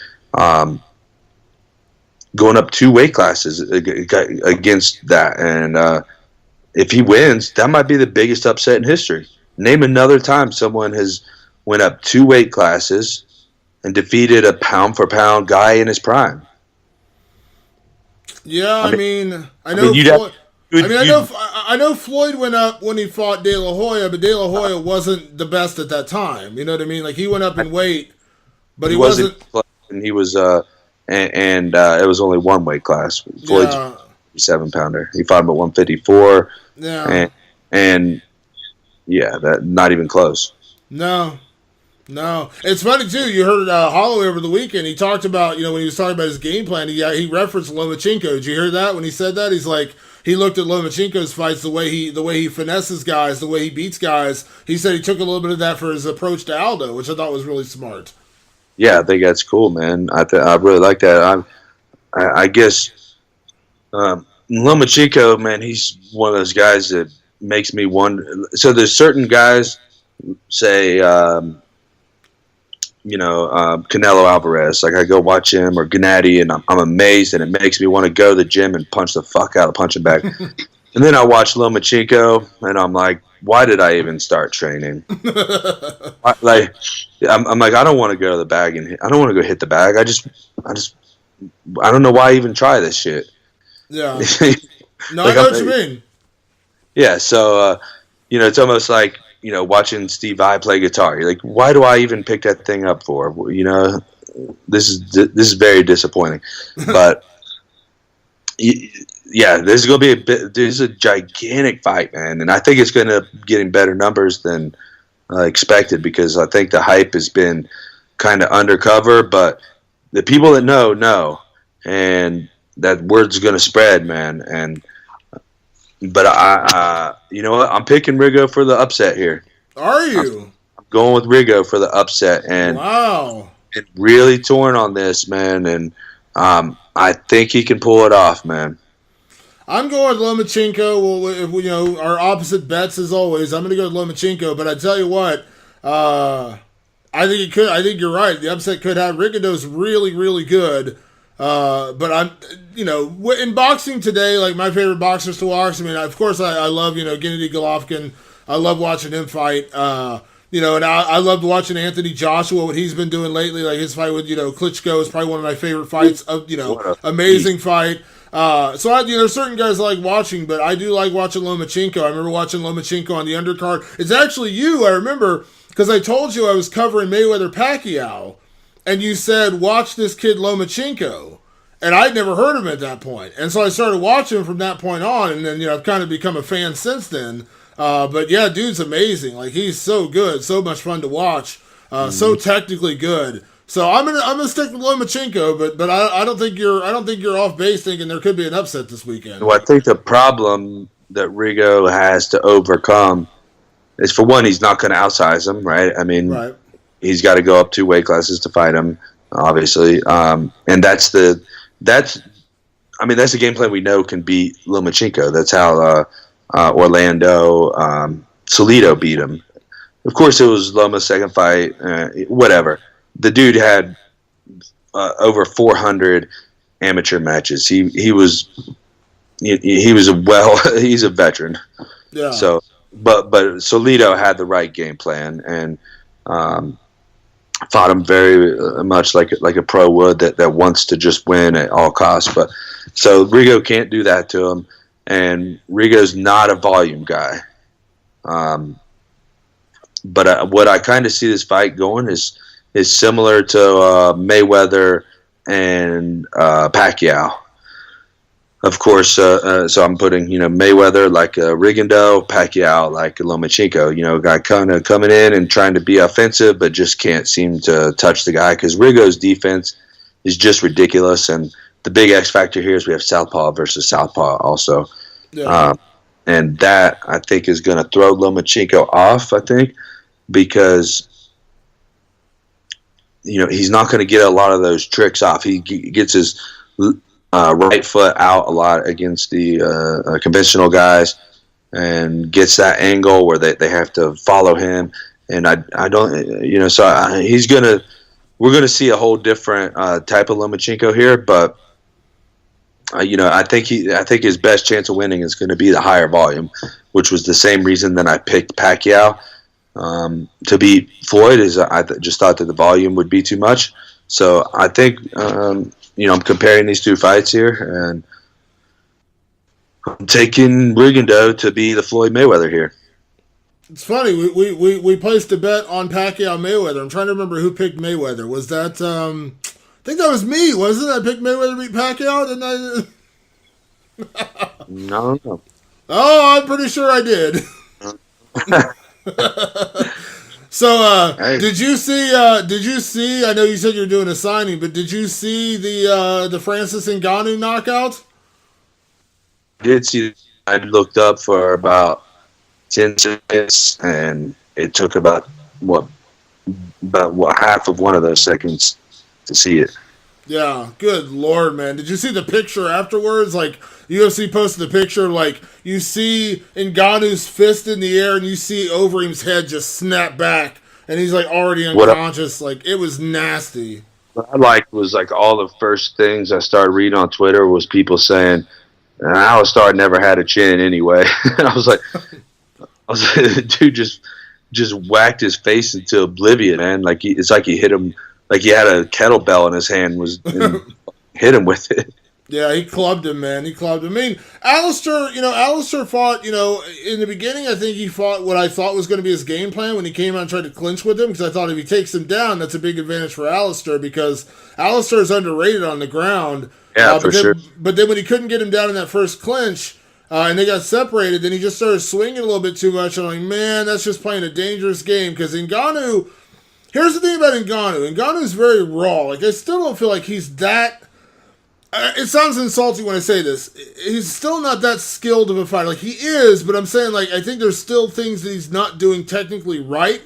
S2: Going up 2 weight classes against that, and if he wins, that might be the biggest upset in history. Name another time someone has went up 2 weight classes and defeated a pound for pound guy in his prime.
S1: Yeah, I know Floyd went up when he fought De La Hoya, but De La Hoya wasn't the best at that time. You know what I mean? Like he went up in weight, but he wasn't.
S2: And he was, and it was only 1 weight class. Floyd's 7-pounder. He fought him at 154.
S1: Yeah,
S2: and yeah, that not even close.
S1: No, it's funny too. You heard Holloway over the weekend. He talked about, when he was talking about his game plan. He referenced Lomachenko. Did you hear that when he said that? He's like, he looked at Lomachenko's fights, the way he finesses guys, the way he beats guys. He said he took a little bit of that for his approach to Aldo, which I thought was really smart.
S2: Yeah, I think that's cool, man. I really like that. I guess Lomachenko, man, he's one of those guys that makes me wonder. So there's certain guys, say. Canelo Alvarez. Like I go watch him or Gennady, and I'm amazed, and it makes me want to go to the gym and punch the fuck out of punching bag. And then I watch Lomachenko, and I'm like, why did I even start training? I'm like, I don't want to go to the bag and I don't want to go hit the bag. I don't know why I even try this shit.
S1: Yeah. No, I know what you mean.
S2: Yeah. So, it's almost like, watching Steve Vai play guitar. You're like, why do I even pick that thing up for? This is very disappointing. But yeah, this is gonna be this is a gigantic fight, man, and I think it's gonna getting better numbers than expected because I think the hype has been kind of undercover, but the people that know, and that word's gonna spread, man, But you know what? I'm picking Rigo for the upset here.
S1: Are you?
S2: I'm going with Rigo for the upset, and
S1: wow,
S2: and really torn on this, man. And I think he can pull it off, man.
S1: I'm going with Lomachenko. Well, our opposite bets as always. I'm going to go with Lomachenko, but I tell you what, I think it could. I think you're right. The upset could have. Rigondeaux's really, really good. But I'm, in boxing today, like my favorite boxers to watch. I mean, of course, I love, Gennady Golovkin. I love watching him fight. And I loved watching Anthony Joshua, what he's been doing lately. Like his fight with, Klitschko is probably one of my favorite fights of, amazing fight. So there's certain guys I like watching, but I do like watching Lomachenko. I remember watching Lomachenko on the undercard. It's actually you, I remember, because I told you I was covering Mayweather Pacquiao. And you said, watch this kid Lomachenko. And I'd never heard of him at that point. And so I started watching him from that point on. And then, I've kind of become a fan since then. But yeah, dude's amazing. Like, he's so good. So much fun to watch. So technically good. So I'm gonna stick with Lomachenko, but I don't think you're off base thinking there could be an upset this weekend.
S2: Well, I think the problem that Rigo has to overcome is, for one, he's not going to outsize him, right? I mean,
S1: right.
S2: He's got to go up 2 weight classes to fight him, obviously, and that's the game plan we know can beat Lomachenko. That's how Orlando Salido beat him. of course, it was Loma's second fight. Whatever. The dude had over 400 amateur matches. He was he's a veteran.
S1: Yeah.
S2: So, but Salido had the right game plan and fought him very much like a pro would that wants to just win at all costs. But so Rigo can't do that to him, and Rigo's not a volume guy. But what I kind of see this fight going is similar to Mayweather and Pacquiao. Of course, so I'm putting Mayweather like Rigondeaux, Pacquiao like Lomachenko. Guy kind of coming in and trying to be offensive, but just can't seem to touch the guy because Rigo's defense is just ridiculous. And the big X factor here is we have southpaw versus southpaw also, and that I think is going to throw Lomachenko off. I think because he's not going to get a lot of those tricks off. He gets his right foot out a lot against the conventional guys and gets that angle where they have to follow him. And I don't, we're going to see a whole different type of Lomachenko here, but I think his best chance of winning is going to be the higher volume, which was the same reason that I picked Pacquiao to beat Floyd. Is I just thought that the volume would be too much. So I think I'm comparing these two fights here, and I'm taking Rigondeaux to be the Floyd Mayweather here.
S1: It's funny. We placed a bet on Pacquiao Mayweather. I'm trying to remember who picked Mayweather. Was that I think that was me, wasn't it? I picked Mayweather to beat Pacquiao, didn't I?
S2: No.
S1: Oh, I'm pretty sure I did. So,
S2: hey.
S1: Did you see? I know you said you're doing a signing, but did you see the Francis Ngannou knockout?
S2: I did see. I looked up for about 10 seconds, and it took about half of one of those seconds to see it.
S1: Yeah, good Lord, man. Did you see the picture afterwards? Like, UFC posted the picture, like, you see Ngannou's fist in the air, and you see Overeem's head just snap back, and he's, like, already unconscious. Like, it was nasty.
S2: What I liked was, like, all the first things I started reading on Twitter was people saying, Alistar never had a chin anyway. And I was like, dude just whacked his face into oblivion, man. Like, it's like he hit him, like he had a kettlebell in his hand and hit him with it.
S1: Yeah, he clubbed him, man. He clubbed him. I mean, Alistair fought, in the beginning, I think he fought what I thought was going to be his game plan when he came out and tried to clinch with him, because I thought if he takes him down, that's a big advantage for Alistair, because Alistair is underrated on the ground.
S2: Yeah, for sure.
S1: But then when he couldn't get him down in that first clinch, and they got separated, then he just started swinging a little bit too much. I'm like, man, that's just playing a dangerous game, because Ngannou... Here's the thing about Ngannou. Ngannou's very raw. Like, I still don't feel like he's that... it sounds insulting when I say this. He's still not that skilled of a fighter. Like, he is, but I'm saying, like, I think there's still things that he's not doing technically right,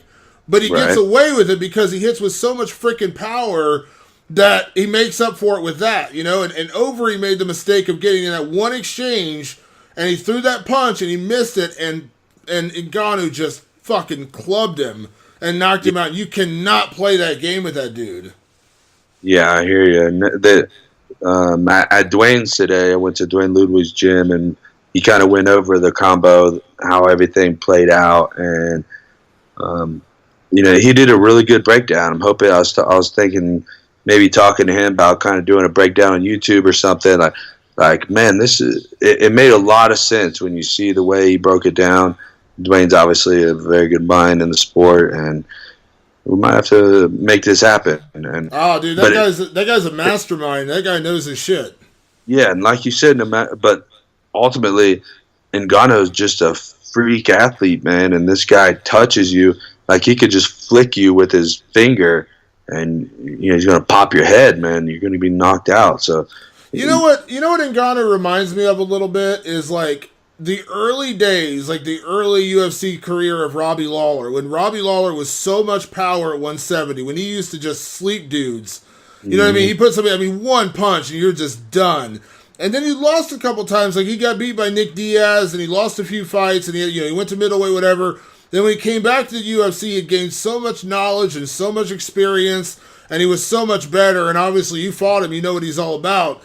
S1: but he gets away with it because he hits with so much freaking power that he makes up for it with that, And Overeem made the mistake of getting in that one exchange, and he threw that punch, and he missed it, and Ngannou just fucking clubbed him and knocked him out. You cannot play that game with that dude.
S2: Yeah, I hear you. At Dwayne's today, I went to Dwayne Ludwig's gym, and he kind of went over the combo, how everything played out, and he did a really good breakdown. I'm hoping I was thinking maybe talking to him about kind of doing a breakdown on YouTube or something. Like man, it made a lot of sense when you see the way he broke it down. Dwayne's obviously a very good mind in the sport, and we might have to make this happen. Dude,
S1: that guy's a mastermind. That guy knows his shit.
S2: Yeah, and like you said, but ultimately, Ngannou is just a freak athlete, man. And this guy touches you like he could just flick you with his finger, and he's going to pop your head, man. You're going to be knocked out. So,
S1: you know what Ngannou reminds me of a little bit is like the early days, like the early UFC career of Robbie Lawler, when Robbie Lawler was so much power at 170, when he used to just sleep dudes. You know what I mean? He put one punch and you're just done. And then he lost a couple times. Like, he got beat by Nick Diaz, and he lost a few fights, and he went to middleweight, whatever. Then when he came back to the UFC, he gained so much knowledge and so much experience, and he was so much better. And obviously, you fought him, you know what he's all about.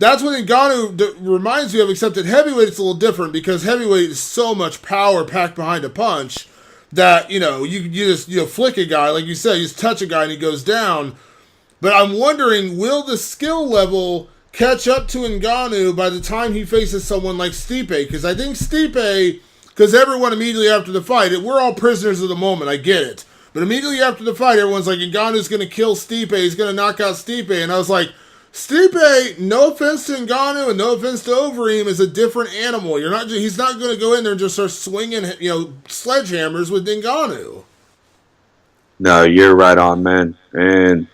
S1: That's what Ngannou reminds me of, except at heavyweight it's a little different because heavyweight is so much power packed behind a punch that, you just flick a guy, like you said, you just touch a guy and he goes down. But I'm wondering, will the skill level catch up to Ngannou by the time he faces someone like Stipe? Because I think Stipe, because everyone immediately after the fight, we're all prisoners of the moment, I get it. But immediately after the fight, everyone's like, Ngannou's going to kill Stipe, he's going to knock out Stipe. And I was like, Stipe, no offense to Ngannou and no offense to Overeem, is a different animal. He's not going to go in there and just start swinging, sledgehammers with Ngannou.
S2: No, you're right on, man. And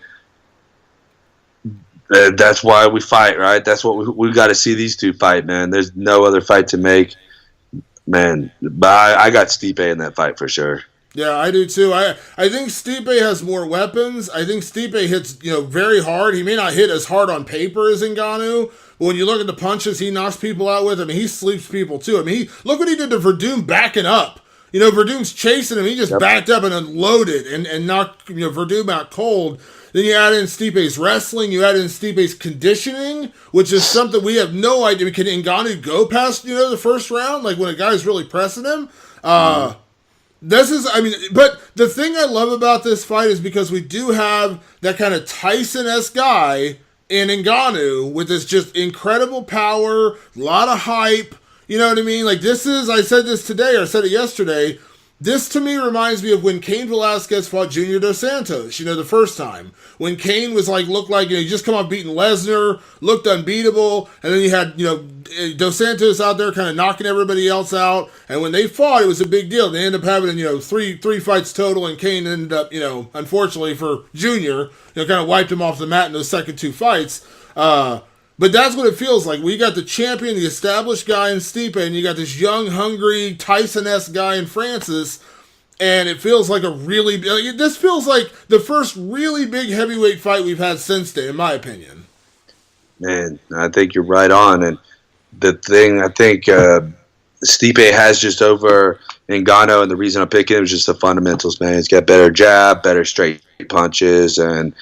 S2: that's why we fight, right? That's what we got to see these two fight, man. There's no other fight to make, man. But I got Stipe in that fight for sure.
S1: Yeah, I do too. I think Stipe has more weapons. I think Stipe hits, very hard. He may not hit as hard on paper as Ngannou, but when you look at the punches he knocks people out with, he sleeps people too. Look what he did to Verdum backing up. Verdum's chasing him. He just backed up and unloaded and knocked, Verdum out cold. Then you add in Stipe's wrestling. You add in Stipe's conditioning, which is something we have no idea. Can Ngannou go past, the first round? Like when a guy's really pressing him? But the thing I love about this fight is because we do have that kind of Tyson-esque guy in Ngannou with this just incredible power, a lot of hype. You know what I mean? Like I said this today, or I said it yesterday. This to me reminds me of when Cain Velasquez fought Junior Dos Santos, the first time. When Cain was looked like, he just come off beating Lesnar, looked unbeatable, and then you had, Dos Santos out there kind of knocking everybody else out, and when they fought, it was a big deal. They ended up having, three fights total, and Cain ended up, unfortunately for Junior, kind of wiped him off the mat in those second two fights. But that's what it feels like. We got the champion, the established guy in Stipe, and you got this young, hungry, Tyson-esque guy in Francis, and it feels like this feels like the first really big heavyweight fight we've had since then, in my opinion.
S2: Man, I think you're right on, and the thing I think Stipe has just over Ngannou, and the reason I'm picking him is just the fundamentals, man. He's got better jab, better straight punches, and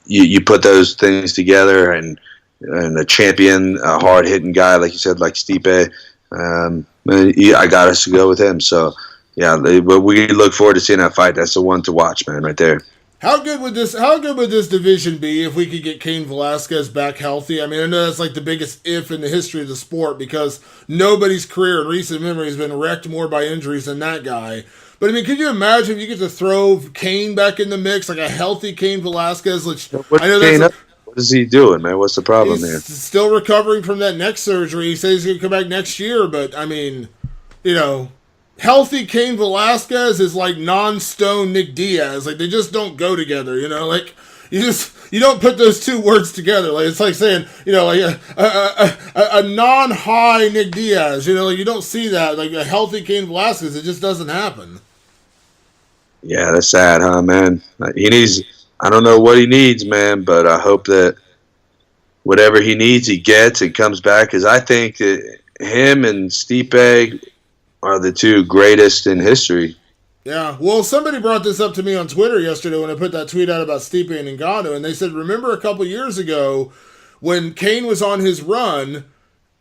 S2: you put those things together, and a champion, a hard-hitting guy, like you said, like Stipe, I got us to go with him. So, yeah, but we look forward to seeing that fight. That's the one to watch, man, right there.
S1: How good would this division be if we could get Cain Velasquez back healthy? I know that's the biggest if in the history of the sport because nobody's career in recent memory has been wrecked more by injuries than that guy. But, could you imagine if you get to throw Cain back in the mix, like a healthy Cain Velasquez?
S2: What is he doing, man? What's the problem there?
S1: He's still recovering from that neck surgery. He says he's going to come back next year. But, healthy Cain Velasquez is like non-stone Nick Diaz. They just don't go together, you don't put those two words together. It's like saying, a non-high Nick Diaz. You don't see that. Like a healthy Cain Velasquez, it just doesn't happen.
S2: Yeah, that's sad, huh, man? I don't know what he needs, man, but I hope that whatever he needs, he gets and comes back. Because I think that him and Stipe are the two greatest in history.
S1: Yeah, well, somebody brought this up to me on Twitter yesterday when I put that tweet out about Stipe and Ngannou, and they said, remember a couple years ago when Cain was on his run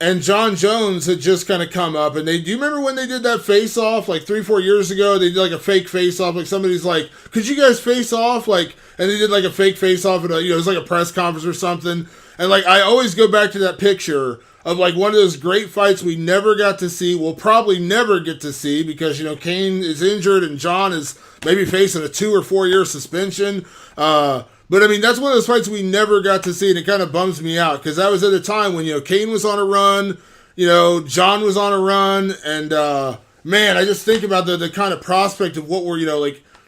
S1: and John Jones had just kind of come up, and do you remember when they did that face-off 3-4 years ago? They did a fake face-off, somebody's like, could you guys face off? And they did a fake face-off at it was a press conference or something, and I always go back to that picture of one of those great fights we never got to see, we'll probably never get to see because, Cain is injured and John is maybe facing a 2 or 4 year suspension. But that's one of those fights we never got to see, and it kind of bums me out because that was at a time when, Cain was on a run, John was on a run, and man, I just think about the kind of prospect of what we're,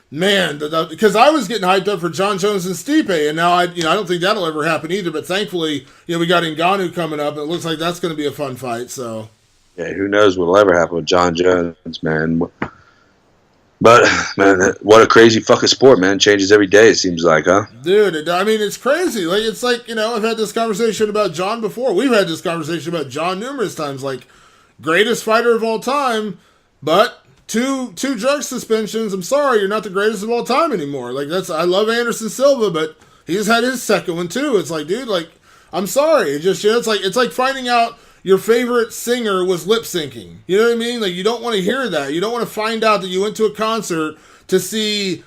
S1: man, because I was getting hyped up for John Jones and Stipe, and now I don't think that'll ever happen either. But thankfully, we got Ngannou coming up, and it looks like that's going to be a fun fight. So,
S2: yeah, who knows what'll ever happen with John Jones, man? But man, what a crazy fucking sport, man! Changes every day. It seems like, huh?
S1: Dude, it's crazy. I've had this conversation about John before. We've had this conversation about John numerous times. greatest fighter of all time, but two drug suspensions. I'm sorry, you're not the greatest of all time anymore. Like I love Anderson Silva, but he's had his second one too. It's like, dude, like I'm sorry. It's like finding out your favorite singer was lip syncing. You know what I mean? Like you don't want to hear that. You don't want to find out that you went to a concert to see,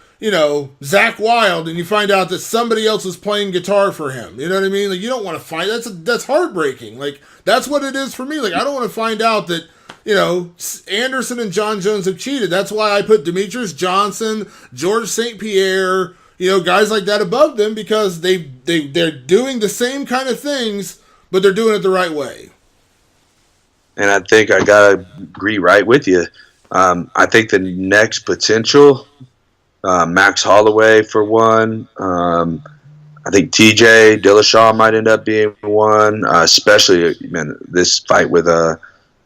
S1: Zach Wilde, and you find out that somebody else was playing guitar for him. You know what I mean? Like you don't want to find that's heartbreaking. Like that's what it is for me. Like I don't want to find out that Anderson and John Jones have cheated. That's why I put Demetrius Johnson, George St. Pierre, guys like that above them, because they're doing the same kind of things, but they're doing it the right way.
S2: And I think I gotta agree right with you. I think the next potential, Max Holloway for one. I think TJ Dillashaw might end up being one, especially this fight with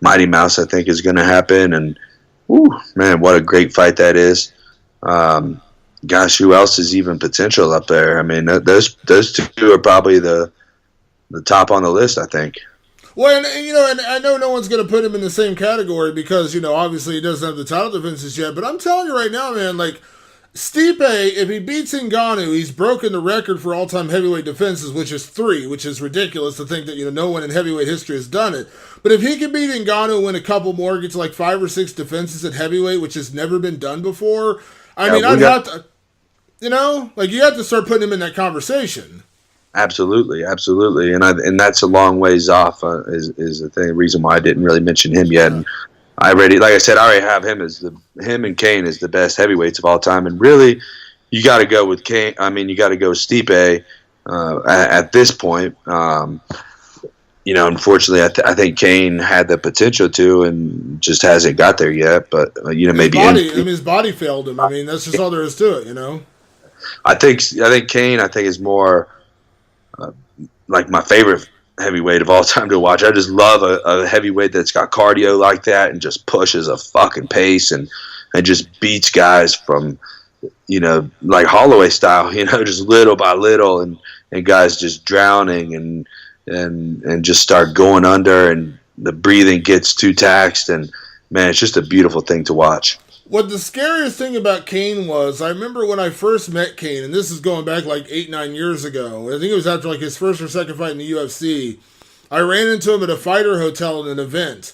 S2: Mighty Mouse. I think is going to happen, and man, what a great fight that is. Gosh, who else is even potential up there? I mean, those two are probably the top on the list, I think.
S1: Well, and I know no one's going to put him in the same category because, obviously he doesn't have the title defenses yet. But I'm telling you right now, man, like, Stipe, if he beats Ngannou, he's broken the record for all-time heavyweight defenses, which is 3, which is ridiculous to think that, no one in heavyweight history has done it. But if he can beat Ngannou, win a couple more, get to like 5 or 6 defenses at heavyweight, which has never been done before, I'd have to, you have to start putting him in that conversation.
S2: Absolutely, and that's a long ways off. Is the reason why I didn't really mention him yet. And I already have him as him and Kane as the best heavyweights of all time. And really, you got to go with Kane. I mean, you got to go with Stipe at this point. Unfortunately, I think Kane had the potential to, and just hasn't got there yet. But maybe
S1: his body failed him. I mean, that's just all there is to it.
S2: I think Kane. I think is more. Like my favorite heavyweight of all time to watch. I just love a heavyweight that's got cardio like that and just pushes a fucking pace and just beats guys from, like Holloway style, just little by little and guys just drowning and just start going under and the breathing gets too taxed. And man, it's just a beautiful thing to watch.
S1: What the scariest thing about Kane was, I remember when I first met Kane, and this is going back like 8-9 years ago. I think it was after like his first or second fight in the UFC. I ran into him at a fighter hotel at an event,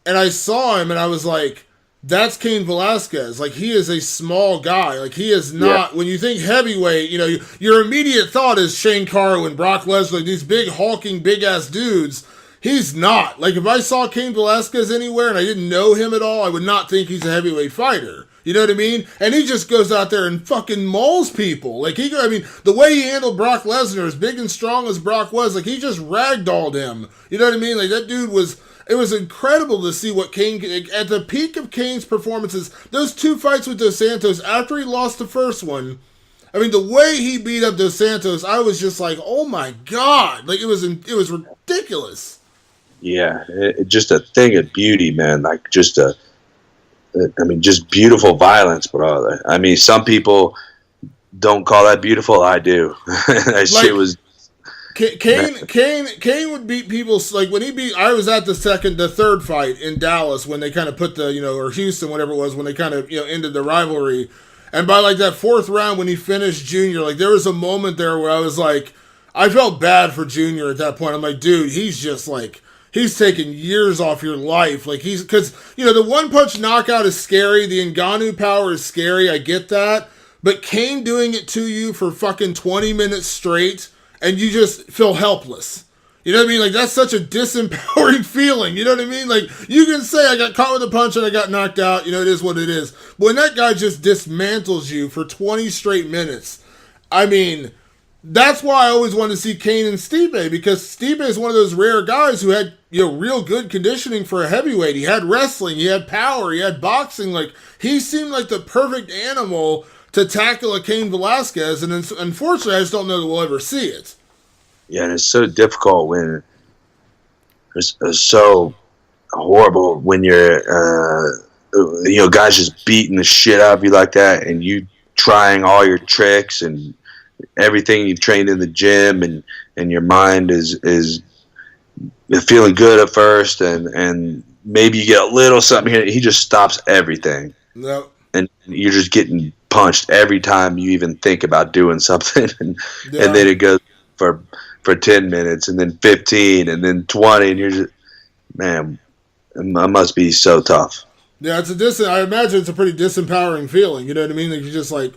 S1: and I saw him, and I was like, "That's Cain Velasquez. Like he is a small guy. Like he is not." Yeah. When you think heavyweight, your immediate thought is Shane Carwin and Brock Lesnar, like these big hulking, big ass dudes. He's not. Like, if I saw Cain Velasquez anywhere and I didn't know him at all, I would not think he's a heavyweight fighter. You know what I mean? And he just goes out there and fucking mauls people. Like, the way he handled Brock Lesnar, as big and strong as Brock was, like, he just ragdolled him. You know what I mean? Like, that dude it was incredible to see what Kane, at the peak of Kane's performances, those 2 fights with Dos Santos, after he lost the first one, the way he beat up Dos Santos, I was just like, oh my God. Like, it was ridiculous.
S2: Yeah, just a thing of beauty, man. Like just beautiful violence, brother. I mean, some people don't call that beautiful. I do. That shit was.
S1: Kane would beat people like when he beat. I was at the third fight in Dallas when they kind of put or Houston, whatever it was, when they kind of ended the rivalry, and by like that 4th round when he finished Junior, like there was a moment there where I was like, I felt bad for Junior at that point. I'm like, dude, he's just like. He's taking years off your life. Like because the 1-punch knockout is scary. The Ngannou power is scary. I get that. But Kane doing it to you for fucking 20 minutes straight and you just feel helpless. You know what I mean? Like that's such a disempowering feeling. You know what I mean? Like you can say I got caught with a punch and I got knocked out. It is what it is. But when that guy just dismantles you for 20 straight minutes, that's why I always wanted to see Kane and Stipe, because Stipe is one of those rare guys who had real good conditioning for a heavyweight. He had wrestling, he had power, he had boxing. Like he seemed like the perfect animal to tackle a Cain Velasquez, and unfortunately, I just don't know that we'll ever see it.
S2: Yeah, and it's so difficult when it's so horrible when you're guys just beating the shit out of you like that, and you trying all your tricks and everything you've trained in the gym, and your mind is feeling good at first, and maybe you get a little something here. He just stops everything.
S1: Yep.
S2: And you're just getting punched every time you even think about doing something. And
S1: Yeah.
S2: then it goes for 10 minutes and then 15 and then 20. And you're just, man, it must be so tough.
S1: Yeah, I imagine it's a pretty disempowering feeling. You know what I mean? Like you're just like,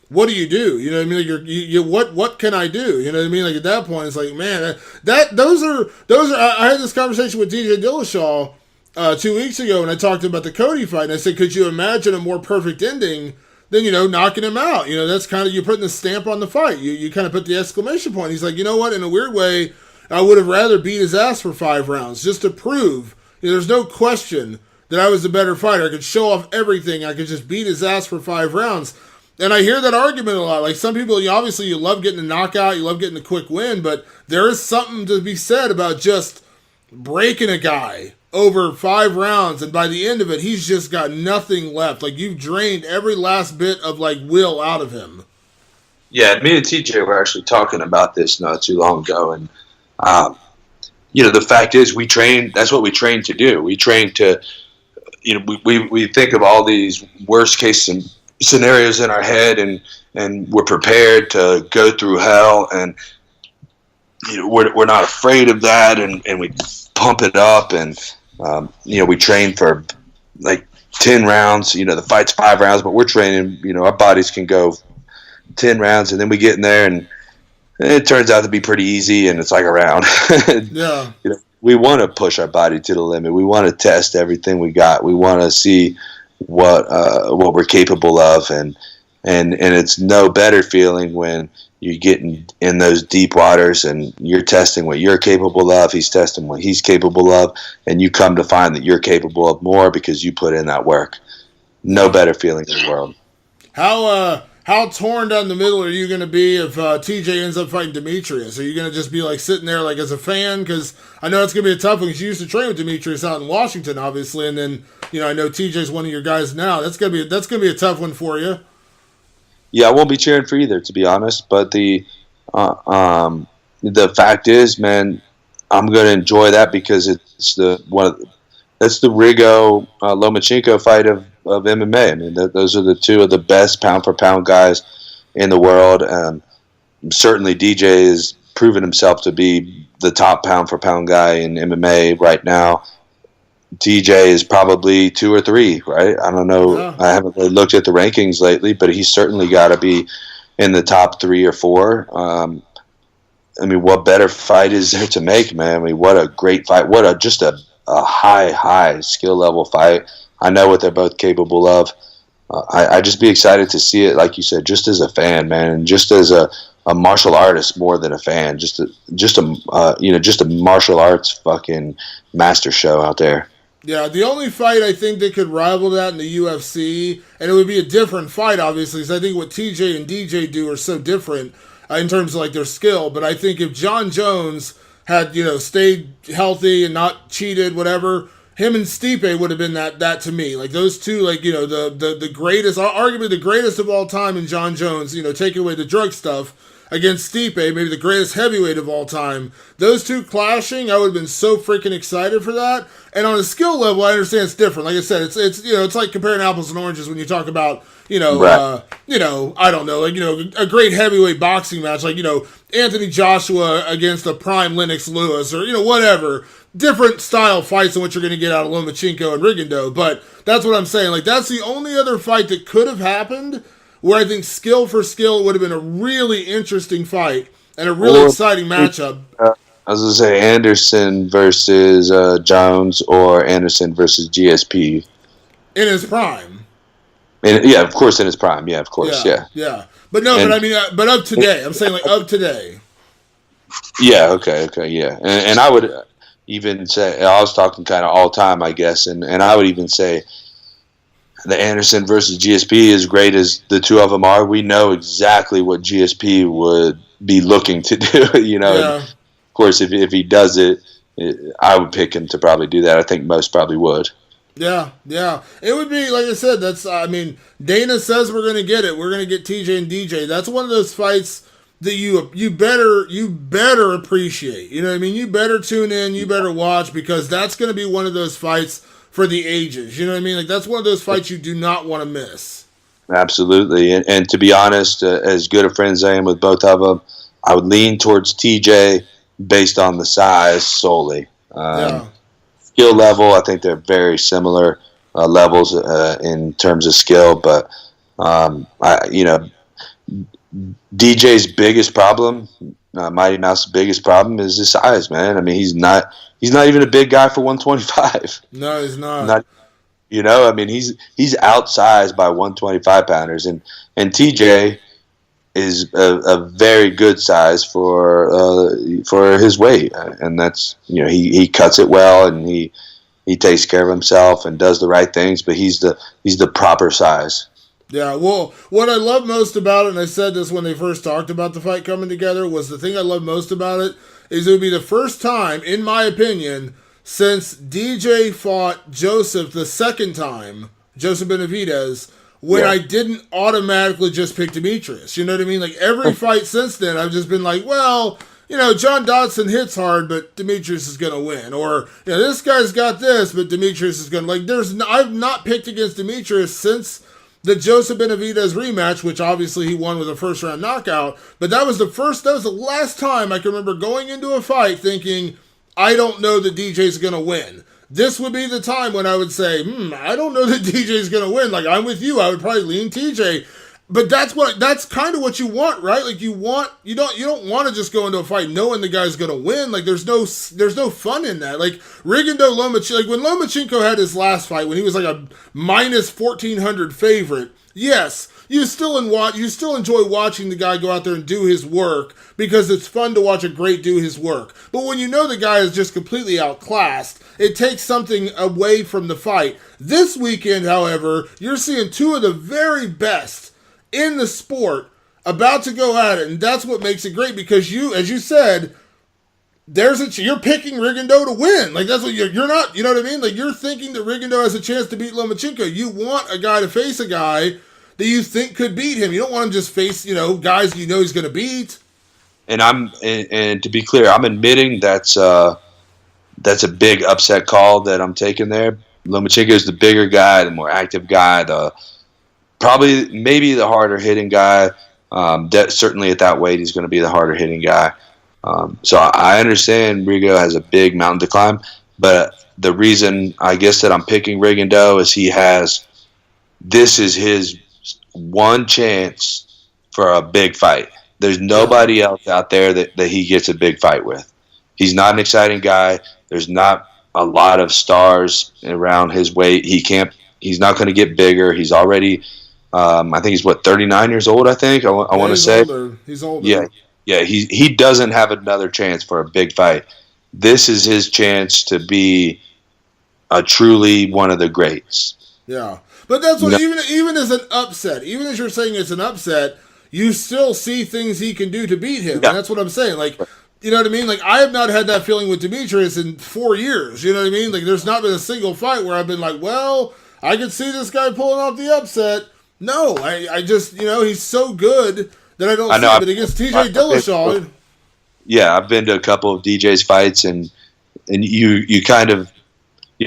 S1: what do you do? You know what I mean? Like what can I do? You know what I mean? Like at that point, it's like, man, those are. I had this conversation with DJ Dillashaw 2 weeks ago, and I talked about the Cody fight, and I said, could you imagine a more perfect ending than knocking him out? That's kind of you putting the stamp on the fight. You kind of put the exclamation point. He's like, you know what? In a weird way, I would have rather beat his ass for 5 rounds just to prove. There's no question that I was the better fighter. I could show off everything. I could just beat his ass for 5 rounds. And I hear that argument a lot. Like some people, obviously you love getting a knockout, you love getting a quick win, but there is something to be said about just breaking a guy over 5 rounds, and by the end of it, he's just got nothing left. Like you've drained every last bit of like will out of him.
S2: Yeah, me and TJ were actually talking about this not too long ago, and the fact is we train. That's what we train to do. We train to. We think of all these worst case scenarios in our head, and we're prepared to go through hell, and we're not afraid of that, and we pump it up, and we train for like 10 rounds. The fight's 5 rounds, but we're training. Our bodies can go 10 rounds, and then we get in there, and it turns out to be pretty easy, and it's like a round.
S1: Yeah.
S2: We want to push our body to the limit. We want to test everything we got. We want to see what we're capable of, and it's no better feeling when you're getting in those deep waters and you're testing what you're capable of. He's testing what he's capable of, and you come to find that you're capable of more because you put in that work. No better feeling in the world.
S1: How torn down the middle are you going to be if TJ ends up fighting Demetrius? Are you going to just be like sitting there like as a fan? Because I know it's going to be a tough one because you used to train with Demetrius out in Washington, obviously, and then I know TJ's one of your guys now. That's going to be a tough one for you.
S2: Yeah, I won't be cheering for either, to be honest. But the fact is, man, I'm going to enjoy that because it's that's the Rigo Lomachenko fight of MMA. I mean, those are the two of the best pound-for-pound guys in the world. Certainly, DJ has proven himself to be the top pound-for-pound guy in MMA right now. TJ is probably 2 or 3, right? I don't know. Yeah. I haven't really looked at the rankings lately, but he's certainly got to be in the top 3 or 4. I mean, what better fight is there to make, man? I mean, what a great fight. What a high skill level fight. I know what they're both capable of. I just be excited to see it, like you said, just as a fan, man, and just as a martial artist more than a fan. Just a martial arts fucking master show out there.
S1: Yeah, the only fight I think that could rival that in the UFC, and it would be a different fight, obviously, because I think what TJ and DJ do are so different in terms of like their skill. But I think if John Jones had stayed healthy and not cheated, whatever, him and Stipe would have been that to me. Like those two, like the greatest, arguably the greatest of all time in John Jones. Taking away the drug stuff. Against Stipe, maybe the greatest heavyweight of all time. Those two clashing, I would have been so freaking excited for that. And on a skill level, I understand it's different. Like I said, it's like comparing apples and oranges when you talk about right. I don't know, like a great heavyweight boxing match, like Anthony Joshua against a prime Lennox Lewis, or whatever. Different style fights than what you're going to get out of Lomachenko and Rigondeaux. But that's what I'm saying. Like that's the only other fight that could have happened where I think skill for skill would have been a really interesting fight and a really exciting matchup.
S2: I was going to say Anderson versus Jones or Anderson versus GSP.
S1: In his prime.
S2: Yeah, of course in his prime. Yeah, of course, yeah.
S1: Yeah. But no, but I mean, but of today. I'm saying like of today.
S2: Yeah, okay, yeah. And I would even say, I was talking kind of all time, I guess, and I would even say the Anderson versus GSP, as great as the two of them are, we know exactly what GSP would be looking to do. Yeah. Of course, if he does it, I would pick him to probably do that. I think most probably would.
S1: Yeah. It would be, like I said, Dana says we're going to get it. We're going to get TJ and DJ. That's one of those fights that you better appreciate. You know what I mean? You better tune in, you better watch, because that's going to be one of those fights for the ages. You know what I mean? Like, that's one of those fights you do not want to miss.
S2: Absolutely. And to be honest, as good a friends I am with both of them, I would lean towards TJ based on the size solely.
S1: Yeah.
S2: Skill level, I think they're very similar levels in terms of skill, but DJ's biggest problem, Mighty Mouse's biggest problem, is his size, man. I mean, he's not even a big guy for 125.
S1: No, he's not.
S2: I mean, he's outsized by 125 pounders, and TJ is a very good size for his weight, and that's he cuts it well, and he takes care of himself and does the right things, but he's the proper size.
S1: Yeah, well, what I love most about it, and I said this when they first talked about the fight coming together, was the thing I love most about it is it would be the first time, in my opinion, since DJ fought Joseph the second time, Joseph Benavidez, when I didn't automatically just pick Demetrius. You know what I mean? Like, every fight since then, I've just been like, well, John Dodson hits hard, but Demetrius is going to win. Or, this guy's got this, but Demetrius is going to, I've not picked against Demetrius since the Joseph Benavidez rematch, which obviously he won with a first-round knockout, but that was the last time I can remember going into a fight thinking, I don't know that DJ's going to win. This would be the time when I would say, I don't know that DJ's going to win. Like, I'm with you. I would probably lean TJ. But that's kind of what you want, right? Like, you don't want to just go into a fight knowing the guy's going to win. Like, there's no fun in that. Like, Rigondeaux Lomachenko, like when Lomachenko had his last fight, when he was like a minus 1,400 favorite, yes, you still enjoy watching the guy go out there and do his work because it's fun to watch a great do his work. But when you know the guy is just completely outclassed, it takes something away from the fight. This weekend, however, you're seeing two of the very best in the sport about to go at it, and that's what makes it great, because as you said, you're picking Rigondeaux to win. Like, that's what you're not, you know what I mean? Like, you're thinking that Rigondeaux has a chance to beat Lomachenko. You want a guy to face a guy that you think could beat him. You don't want him to just face, guys he's going to beat. And
S2: and to be clear, I'm admitting that's a big upset call that I'm taking there. Lomachenko is the bigger guy, the more active guy, maybe the harder hitting guy. Certainly at that weight, he's going to be the harder hitting guy. So I understand Rigo has a big mountain to climb, but the reason I guess that I'm picking Rigondeaux is this is his one chance for a big fight. There's nobody else out there that he gets a big fight with. He's not an exciting guy. There's not a lot of stars around his weight. He's not going to get bigger. He's already, I think he's 39 years old, I think. I want to say.
S1: He's older.
S2: Yeah. He doesn't have another chance for a big fight. This is his chance to be a truly one of the greats.
S1: Yeah. But that's what, even as an upset, even as you're saying it's an upset, you still see things he can do to beat him. Yeah. And that's what I'm saying. Like, you know what I mean? Like, I have not had that feeling with Demetrius in 4 years. You know what I mean? Like, there's not been a single fight where I've been like, well, I could see this guy pulling off the upset. No, I just, he's so good that I don't see it. But against TJ Dillashaw.
S2: Yeah, I've been to a couple of DJ's fights, and you kind of,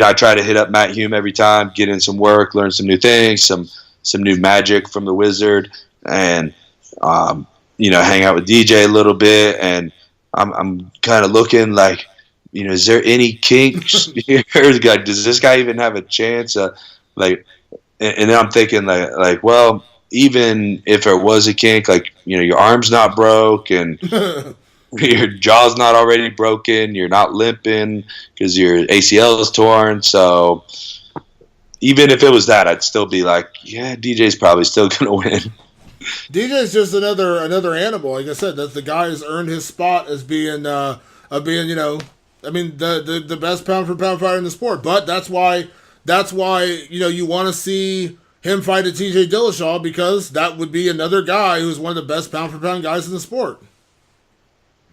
S2: I try to hit up Matt Hume every time, get in some work, learn some new things, some new magic from the Wizard, and, hang out with DJ a little bit, and I'm kind of looking like, is there any kinks here? Like, does this guy even have a chance? And then I'm thinking like, well, even if it was a kink, like, your arm's not broke and your jaw's not already broken, you're not limping because your ACL is torn. So even if it was that, I'd still be like, yeah, DJ's probably still going to win.
S1: DJ's just another animal. Like I said, that's the guy who's earned his spot as being the best pound for pound fighter in the sport. But that's why you want to see him fight a TJ Dillashaw, because that would be another guy who's one of the best pound for pound guys in the sport.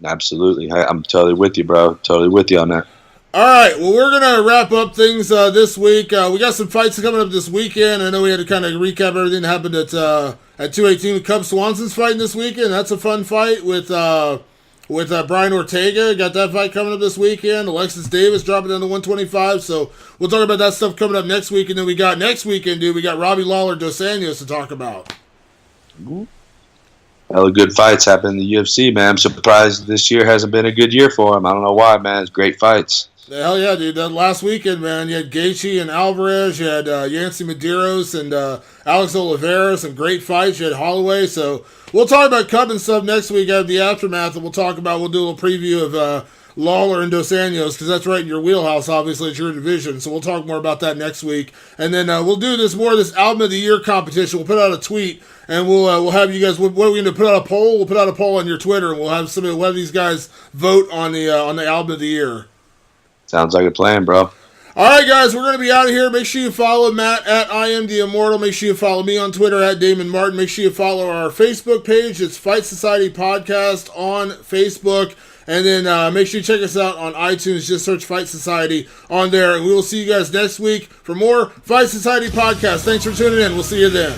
S2: Absolutely. I'm totally with you, bro. Totally with you on that.
S1: All right, well, we're going to wrap up things this week. We got some fights coming up this weekend. I know we had to kind of recap everything that happened at 218. Cub Swanson's fighting this weekend. That's a fun fight with Brian Ortega. Got that fight coming up this weekend. Alexis Davis dropping down to 125. So we'll talk about that stuff coming up next week. And then we got next weekend, dude, we got Robbie Lawler Dos Anjos to talk about.
S2: Hella good fights happen in the UFC, man. I'm surprised this year hasn't been a good year for him. I don't know why, man. It's great fights.
S1: Hell yeah, dude. That last weekend, man, you had Gaethje and Alvarez, you had Yancy Medeiros and Alex Oliveira, some great fights. You had Holloway. So we'll talk about Cub and stuff next week out of the aftermath, and we'll do a little preview of Lawler and Dos Anjos, because that's right in your wheelhouse, obviously. It's your division. So we'll talk more about that next week. And then we'll do this Album of the Year competition. We'll put out a tweet, and we'll have you guys, what are we going to put out a poll? We'll put out a poll on your Twitter, and we'll have one of these guys vote on the Album of the Year.
S2: Sounds like a plan, bro.
S1: All right, guys, we're going to be out of here. Make sure you follow Matt at IamTheImmortal. Make sure you follow me on Twitter at Damon Martin. Make sure you follow our Facebook page. It's Fight Society Podcast on Facebook. And then make sure you check us out on iTunes. Just search Fight Society on there. And we will see you guys next week for more Fight Society Podcast. Thanks for tuning in. We'll see you then.